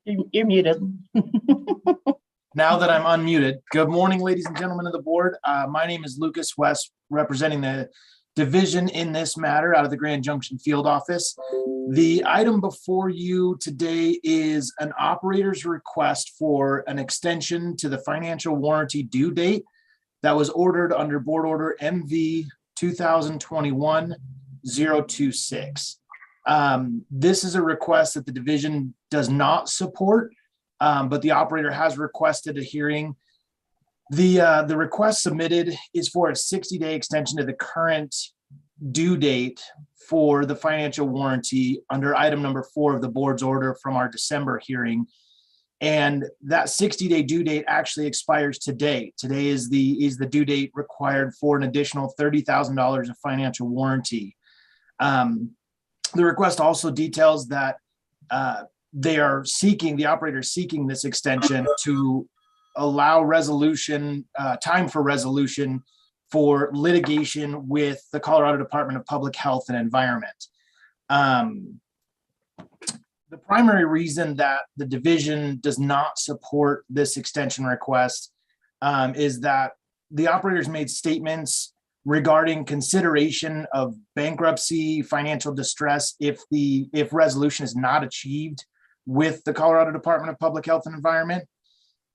You're muted. Now that I'm unmuted, good morning, ladies and gentlemen of the board. My name is Lucas West, representing the division in this matter out of the Grand Junction Field Office. The item before you today is an operator's request for an extension to the financial warranty due date that was ordered under Board Order MV 2021-026. This is a request that the division does not support, but the operator has requested a hearing. The request submitted is for a 60-day extension to the current due date for the financial warranty under item number 4 of the board's order from our December hearing. And that 60-day due date actually expires today. Today is the due date required for an additional $30,000 of financial warranty. The request also details that the operator is seeking this extension to allow resolution, time for resolution for litigation with the Colorado Department of Public Health and Environment. The primary reason that the division does not support this extension request is that the operators made statements regarding consideration of bankruptcy, financial distress if resolution is not achieved with the Colorado Department of Public Health and Environment.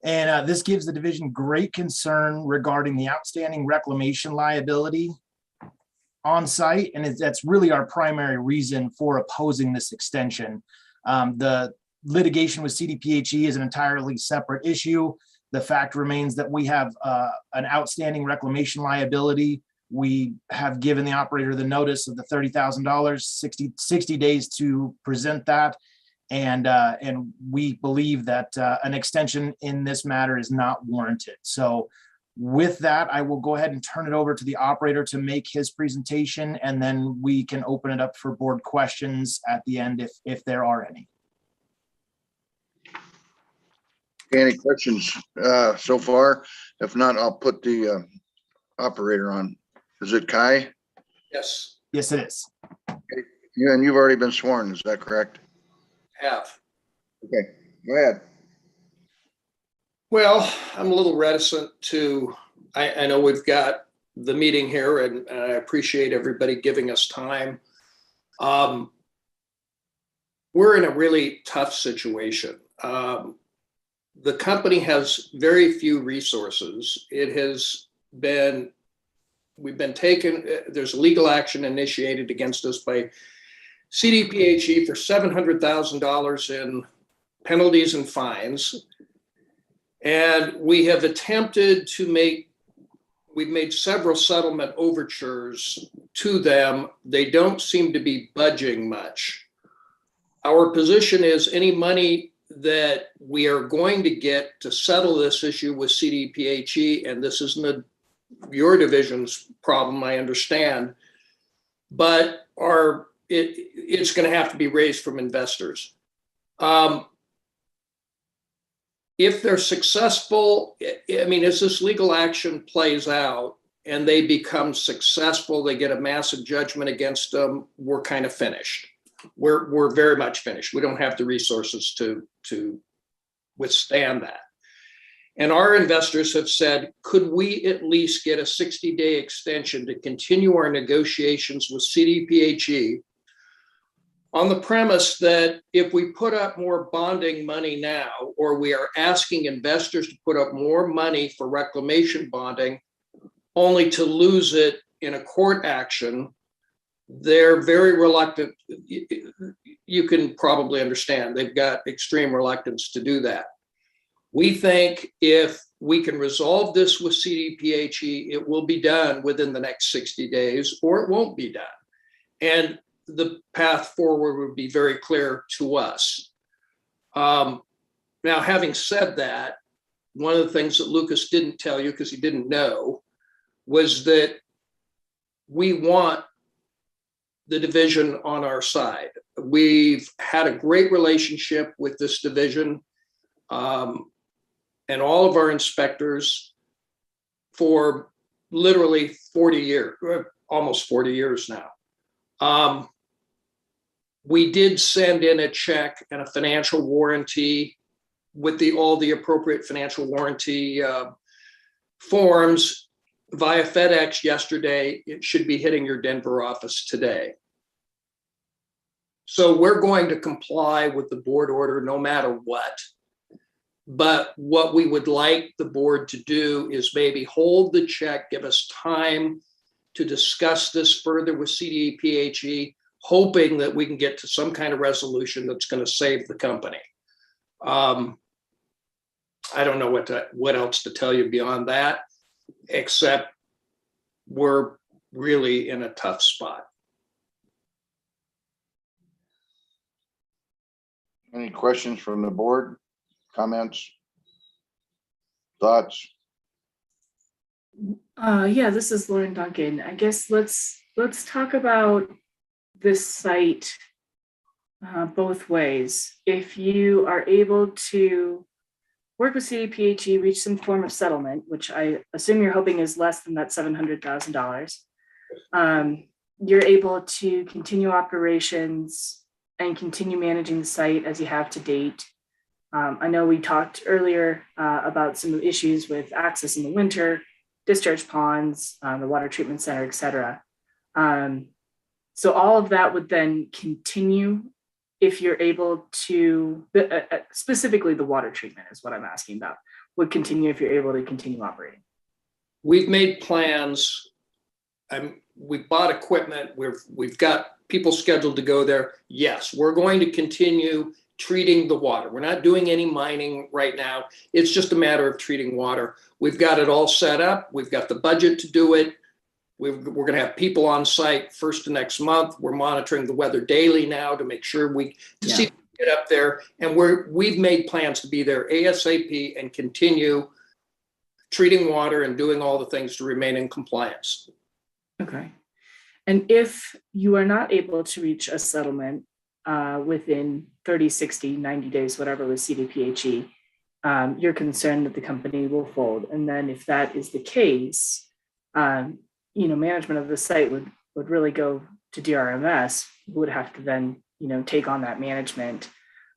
And this gives the division great concern regarding the outstanding reclamation liability on site. And that's really our primary reason for opposing this extension. The litigation with CDPHE is an entirely separate issue. The fact remains that we have an outstanding reclamation liability. We have given the operator the notice of the $30,000, 60 days to present that. And we believe that an extension in this matter is not warranted. So with that, I will go ahead and turn it over to the operator to make his presentation, and then we can open it up for board questions at the end if there are any. Any questions so far? If not, I'll put the operator on. Is it Kai? Yes, Yes, it is. Yeah, and you've already been sworn, is that correct? have. Okay, go ahead. Well, I'm a little reticent to, I know we've got the meeting here and I appreciate everybody giving us time. We're in a really tough situation. The company has very few resources. We've been taken, there's legal action initiated against us by CDPHE for $700,000 in penalties and fines. And we have attempted to we've made several settlement overtures to them. They don't seem to be budging much. Our position is any money that we are going to get to settle this issue with CDPHE, and this isn't your division's problem, I understand, but it's going to have to be raised from investors. If they're successful, I mean, as this legal action plays out and they become successful, they get a massive judgment against them, we're kind of finished. We're very much finished. We don't have the resources to withstand that. And our investors have said, could we at least get a 60-day extension to continue our negotiations with CDPHE on the premise that if we put up more bonding money now, or we are asking investors to put up more money for reclamation bonding, only to lose it in a court action, they're very reluctant. You can probably understand they've got extreme reluctance to do that. We think if we can resolve this with CDPHE. It will be done within the next 60 days, or it won't be done. And the path forward would be very clear to us. Now, having said that, one of the things that Lucas didn't tell you, because he didn't know, was that we want the division on our side. We've had a great relationship with this division and all of our inspectors for literally 40 years, almost 40 years now. We did send in a check and a financial warranty with all the appropriate financial warranty forms via FedEx yesterday. It should be hitting your Denver office today. So we're going to comply with the board order no matter what. But what we would like the board to do is maybe hold the check, give us time to discuss this further with CDPHE, hoping that we can get to some kind of resolution that's going to save the company. I don't know what else to tell you beyond that, except we're really in a tough spot. Any questions from the board? Comments? Thoughts? Yeah, this is Lauren Duncan. I guess let's talk about this site both ways. If you are able to work with CDPHE, reach some form of settlement, which I assume you're hoping is less than that $700,000, you're able to continue operations and continue managing the site as you have to date. I know we talked earlier about some issues with access in the winter, discharge ponds, the water treatment center, et cetera. So all of that would then continue if you're able to, specifically the water treatment is what I'm asking about, would continue if you're able to continue operating. We've made plans. We bought equipment. We've got people scheduled to go there. Yes, we're going to continue treating the water. We're not doing any mining right now. It's just a matter of treating water. We've got it all set up. We've got the budget to do it. We're going to have people on site first of next month. We're monitoring the weather daily now to make sure see if we get up there. And we've made plans to be there ASAP and continue treating water and doing all the things to remain in compliance. Okay. And if you are not able to reach a settlement within 30, 60, 90 days, whatever with CDPHE, you're concerned that the company will fold. And then if that is the case, management of the site would really go to DRMS, would have to then, take on that management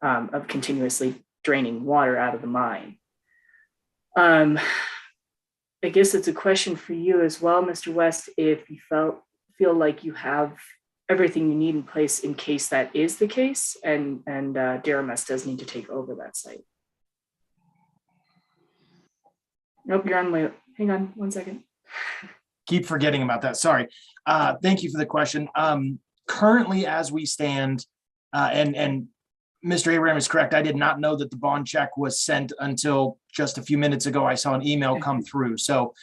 of continuously draining water out of the mine. I guess it's a question for you as well, Mr. West, if you feel like you have everything you need in place in case that is the case, and DRMS does need to take over that site. Nope, you're on mute. Hang on one second. Keep forgetting about that. Sorry. Thank you for the question. Currently, as we stand, and Mr. Abraham is correct, I did not know that the bond check was sent until just a few minutes ago. I saw an email come through. So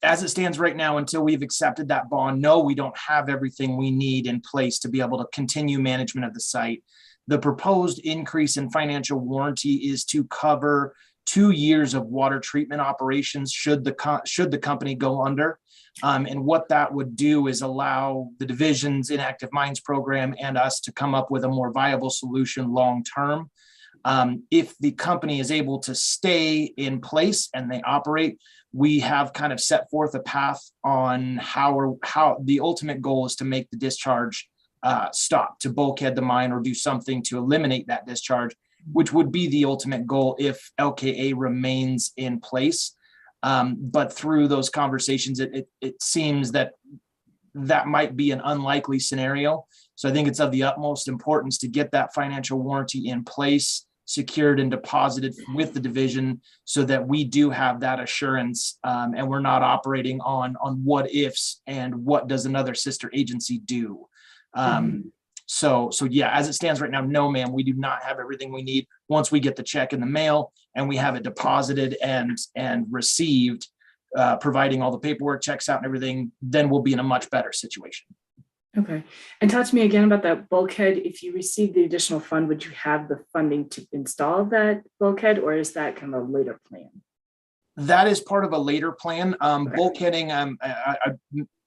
as it stands right now, until we've accepted that bond, no, we don't have everything we need in place to be able to continue management of the site. The proposed increase in financial warranty is to cover 2 years of water treatment operations should the company go under. And what that would do is allow the division's inactive mines program and us to come up with a more viable solution long-term. If the company is able to stay in place and they operate, we have kind of set forth a path on how the ultimate goal is to make the discharge stop, to bulkhead the mine or do something to eliminate that discharge, which would be the ultimate goal if LKA remains in place. But through those conversations, it seems that might be an unlikely scenario. So I think it's of the utmost importance to get that financial warranty in place, secured and deposited with the division, so that we do have that assurance, and we're not operating on what ifs and what does another sister agency do. So yeah, as it stands right now, no, ma'am, we do not have everything we need. Once we get the check in the mail and we have it deposited and received, providing all the paperwork checks out and everything, then we'll be in a much better situation. Okay. And talk to me again about that bulkhead. If you receive the additional fund, would you have the funding to install that bulkhead, or is that kind of a later plan? That is part of a later plan. Bulkheading,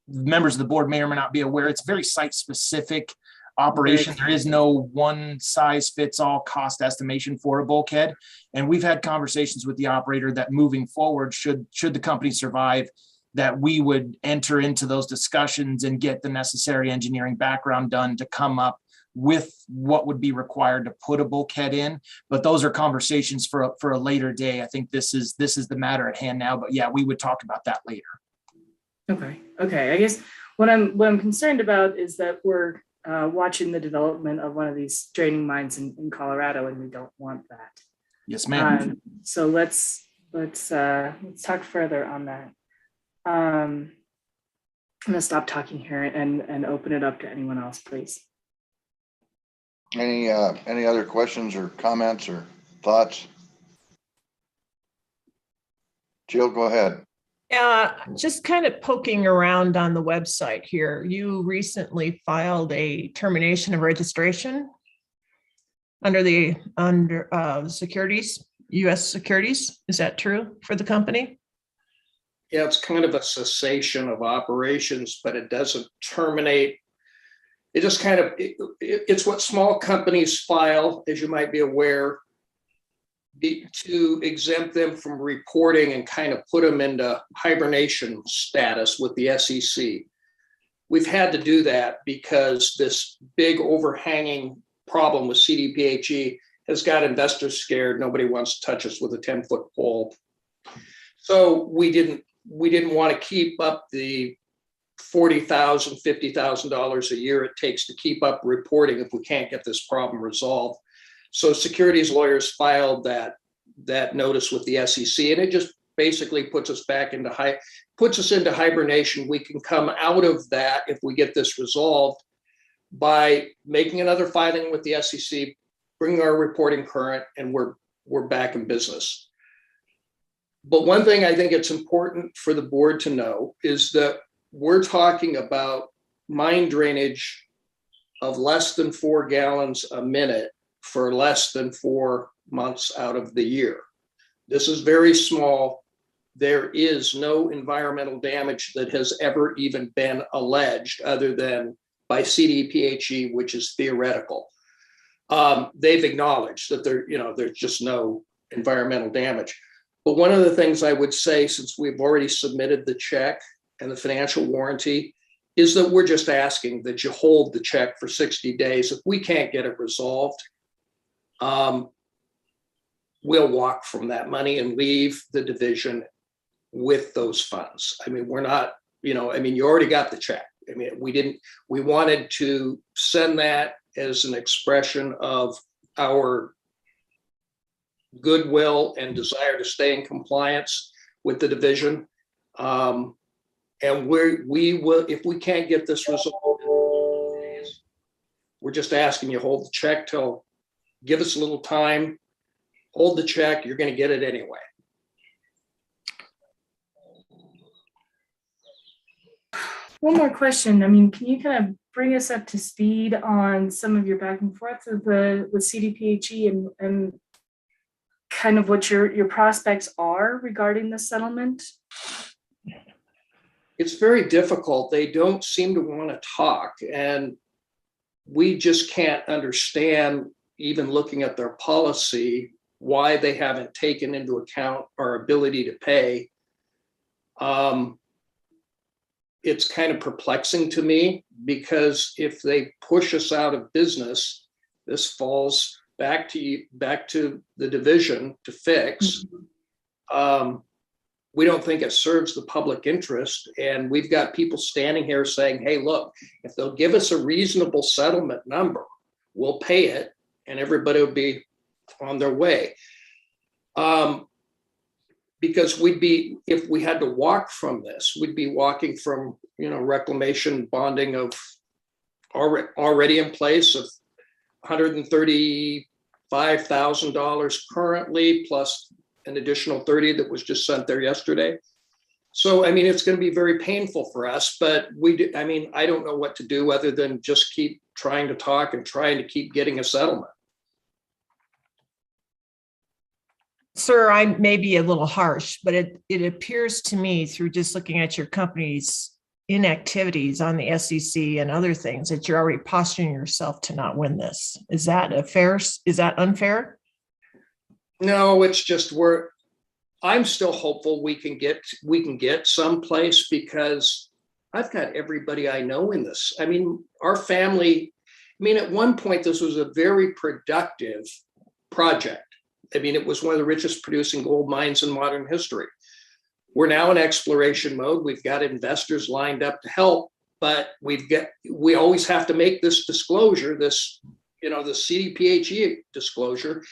members of the board may or may not be aware, it's very site-specific operation. There is no one size fits all cost estimation for a bulkhead. And we've had conversations with the operator that moving forward, should the company survive, that we would enter into those discussions and get the necessary engineering background done to come up with what would be required to put a bulkhead in. But those are conversations for a later day. I think this is the matter at hand now, but yeah, we would talk about that later. Okay. I guess what I'm concerned about is that we're watching the development of one of these draining mines in Colorado, and we don't want that. Yes, ma'am. So let's talk further on that. I'm gonna stop talking here and open it up to anyone else, please. Any other questions or comments or thoughts? Jill, go ahead. Just kind of poking around on the website here. You recently filed a termination of registration under securities, U.S. securities. Is that true for the company? Yeah, it's kind of a cessation of operations, but it doesn't terminate. It just kind of, it's what small companies file, as you might be aware, to exempt them from reporting and kind of put them into hibernation status with the SEC. We've had to do that because this big overhanging problem with CDPHE has got investors scared. Nobody wants to touch us with a 10-foot pole. So we didn't want to keep up the $40,000, $50,000 a year it takes to keep up reporting if we can't get this problem resolved. So securities lawyers filed that notice with the SEC, and it just basically puts us into hibernation. We can come out of that if we get this resolved by making another filing with the SEC, bringing our reporting current, and we're back in business. But one thing I think it's important for the board to know is that we're talking about mine drainage of less than 4 gallons a minute for less than 4 months out of the year. This is very small. There is no environmental damage that has ever even been alleged other than by CDPHE, which is theoretical. They've acknowledged that there's just no environmental damage. But one of the things I would say, since we've already submitted the check and the financial warranty, is that we're just asking that you hold the check for 60 days. If we can't get it resolved, we'll walk from that money and leave the division with those funds. I mean, we're not, you already got the check. I mean, we wanted to send that as an expression of our goodwill and desire to stay in compliance with the division. And we will, if we can't get this resolved, we're just asking you hold the check till, give us a little time, hold the check, you're going to get it anyway. One more question. I mean, can you kind of bring us up to speed on some of your back and forth with CDPHE and kind of what your prospects are regarding the settlement? It's very difficult. They don't seem to want to talk, and we just can't understand, even looking at their policy, why they haven't taken into account our ability to pay. It's kind of perplexing to me, because if they push us out of business, this falls back to the division to fix. We don't think it serves the public interest. And we've got people standing here saying, hey, look, if they'll give us a reasonable settlement number, we'll pay it and everybody will be on their way. Because if we had to walk from this, we'd be walking from, reclamation bonding of already in place of $135,000 currently, plus an additional 30 that was just sent there yesterday. So, I mean, it's going to be very painful for us, but I don't know what to do other than just keep trying to talk and trying to keep getting a settlement. Sir, I may be a little harsh, but it appears to me through just looking at your company's inactivities on the SEC and other things that you're already posturing yourself to not win this. Is that unfair? No, it's just I'm still hopeful we can get someplace, because I've got everybody I know in this. I mean, our family, at one point, this was a very productive project. I mean, it was one of the richest producing gold mines in modern history. We're now in exploration mode. We've got investors lined up to help, but we always have to make this disclosure, the CDPHE disclosure.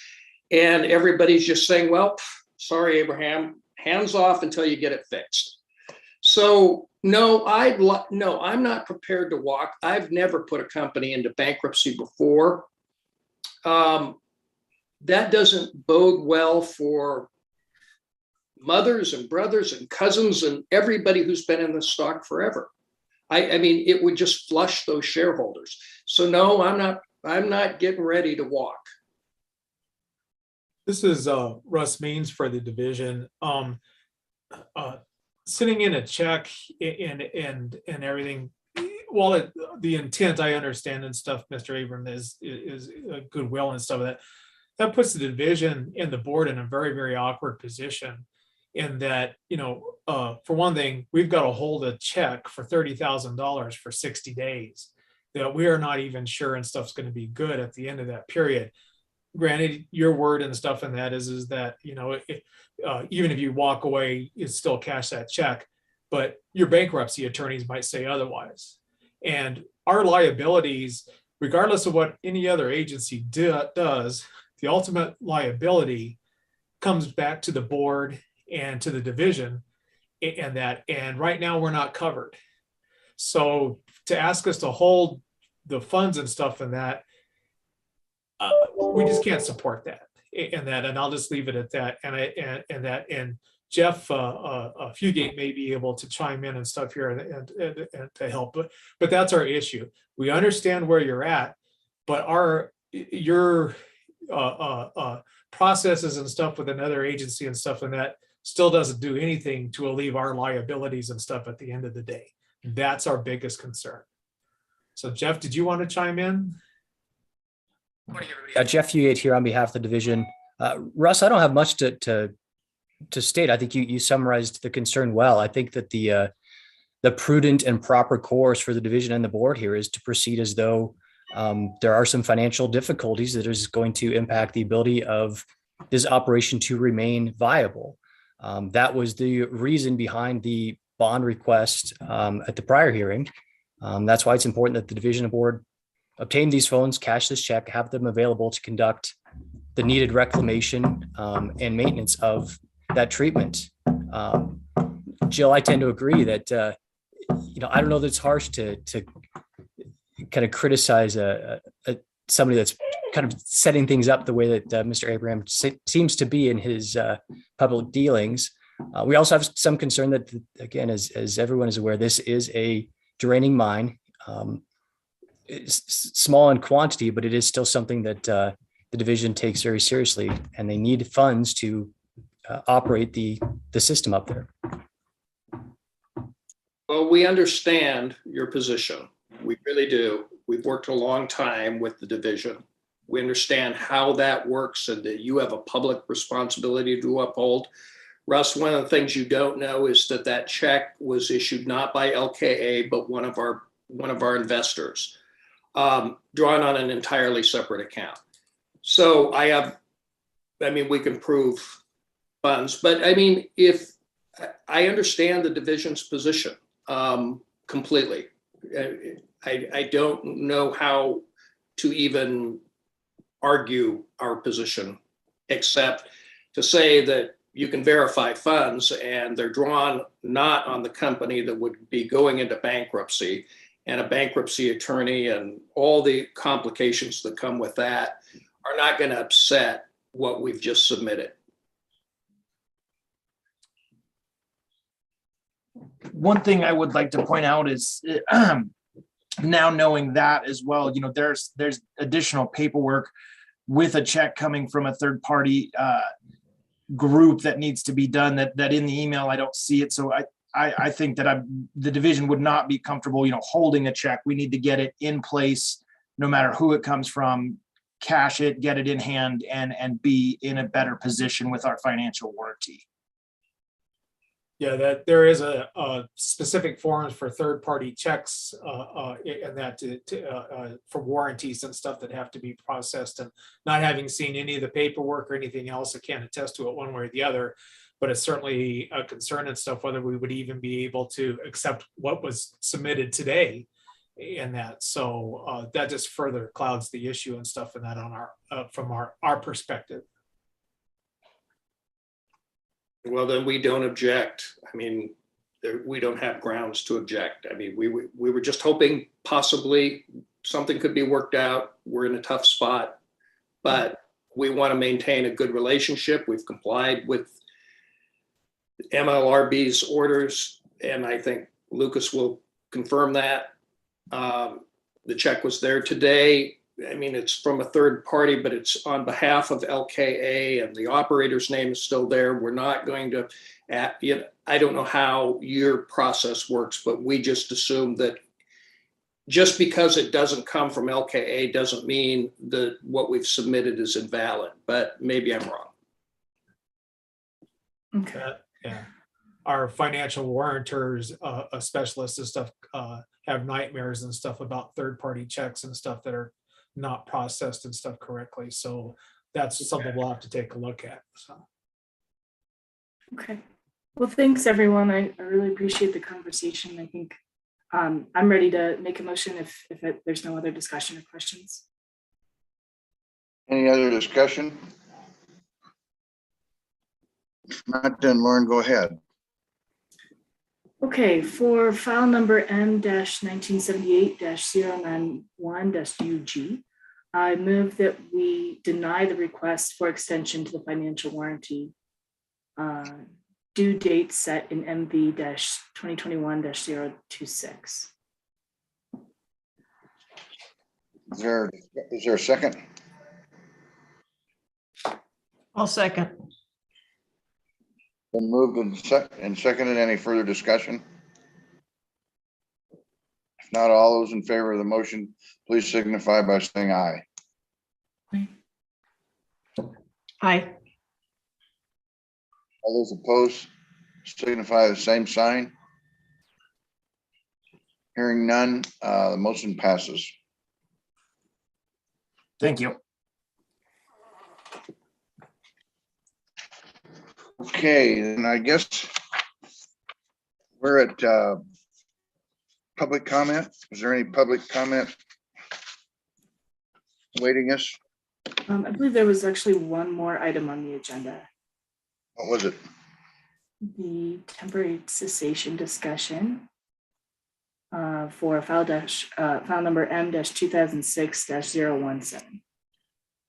And everybody's just saying, well, sorry, Abraham, hands off until you get it fixed. So no, I'm not prepared to walk. I've never put a company into bankruptcy before. That doesn't bode well for mothers and brothers and cousins and everybody who's been in the stock forever. I mean, it would just flush those shareholders. So no, I'm not getting ready to walk. This is Russ Means for the division. Sitting in a check and everything, while the intent I understand and stuff, Mr. Abram, is goodwill and stuff of that puts the division and the board in a very, very awkward position. In that, for one thing, we've got to hold a check for $30,000 for 60 days that we are not even sure and stuff's going to be good at the end of that period. Granted, your word and stuff in that is that, even if you walk away, it's still cash that check, but your bankruptcy attorneys might say otherwise. And our liabilities, regardless of what any other agency does, the ultimate liability comes back to the board and to the division, and right now we're not covered. So to ask us to hold the funds and stuff in that, we just can't support that. And I'll just leave it at that. And Jeff Fugate may be able to chime in and stuff here and to help, but that's our issue. We understand where you're at, but your processes and stuff with another agency and stuff and that still doesn't do anything to alleviate our liabilities and stuff at the end of the day. That's our biggest concern. So Jeff, did you want to chime in? Jeff Fugate here on behalf of the division. Russ, I don't have much to state. I think you summarized the concern well. I think that the prudent and proper course for the division and the board here is to proceed as though there are some financial difficulties that is going to impact the ability of this operation to remain viable. That was the reason behind the bond request at the prior hearing. That's why it's important that the division and board obtain these funds, cash this check, have them available to conduct the needed reclamation and maintenance of that treatment. Jill, I tend to agree that, I don't know that it's harsh to kind of criticize somebody that's kind of setting things up the way that Mr. Abraham seems to be in his public dealings. We also have some concern that, again, as everyone is aware, this is a draining mine. It's small in quantity, but it is still something that the division takes very seriously, and they need funds to operate the system up there. Well, we understand your position. We really do. We've worked a long time with the division. We understand how that works and that you have a public responsibility to uphold. Russ, one of the things you don't know is that check was issued not by LKA, but one of our investors, drawn on an entirely separate account. So we can prove funds, but if I understand the division's position completely. I don't know how to even argue our position, except to say that you can verify funds and they're drawn not on the company that would be going into bankruptcy. and a bankruptcy attorney and all the complications that come with that are not going to upset what we've just submitted. One thing I would like to point out is now knowing that as well, there's additional paperwork with a check coming from a third party group that needs to be done that in the email, I don't see it. So I think that the division would not be comfortable, holding a check. We need to get it in place, no matter who it comes from, cash it, get it in hand, and be in a better position with our financial warranty. Yeah, that there is a specific forms for third-party checks and that for warranties and stuff that have to be processed. And not having seen any of the paperwork or anything else, I can't attest to it one way or the other. But it's certainly a concern and stuff whether we would even be able to accept what was submitted today in that. So that just further clouds the issue and stuff in that on our from our perspective. Well, then we don't object. I mean, we don't have grounds to object. I mean, we were just hoping possibly something could be worked out. We're in a tough spot, but we want to maintain a good relationship. We've complied with MLRB's orders, and I think Lucas will confirm that. The check was there today. I mean, it's from a third party, but it's on behalf of LKA, and the operator's name is still there. We're not going to, I don't know how your process works, but we just assume that just because it doesn't come from LKA doesn't mean that what we've submitted is invalid, but maybe I'm wrong. Okay. Yeah. Our financial warrantors, specialists and stuff have nightmares and stuff about third-party checks and stuff that are not processed and stuff correctly. So that's something we'll have to take a look at. So. Okay. Well, thanks everyone. I really appreciate the conversation. I think I'm ready to make a motion if there's no other discussion or questions. Any other discussion? If not, then Lauren, go ahead. Okay, for file number M-1978-091-UG, I move that we deny the request for extension to the financial warranty due date set in MV-2021-026. Is there a second? I'll second. Been moved and seconded. Any further discussion? If not, all those in favor of the motion, please signify by saying aye. Aye. All those opposed, signify the same sign. Hearing none, the motion passes. Thank you. Okay, and I guess we're at public comment. Is there any public comment awaiting us? I believe there was actually one more item on the agenda. What was it? The temporary cessation discussion for file number M-2006-017.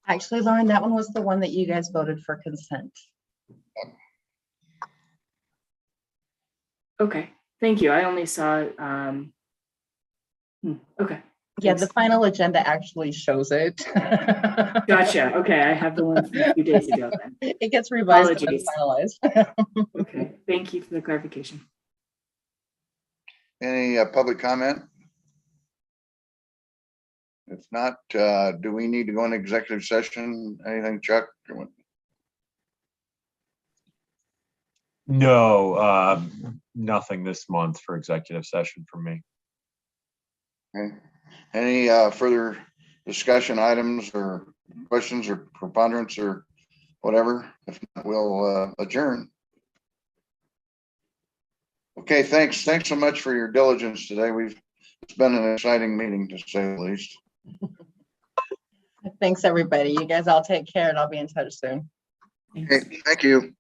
Actually, Lauren, that one was the one that you guys voted for consent. Okay, thank you. I only saw, okay. Yeah, the final agenda actually shows it. Gotcha. Okay, I have the one from a few days ago then. It gets revised and Apologies. finalized. Okay, thank you for the clarification. Any public comment? If not, do we need to go into executive session? Anything, Chuck? No, nothing this month for executive session from me. Okay. Any further discussion items or questions or preponderance or whatever? If not, we'll adjourn. Okay, thanks so much for your diligence today. It's been an exciting meeting, to say the least. Thanks, everybody. You guys all take care, and I'll be in touch soon. Okay, thank you.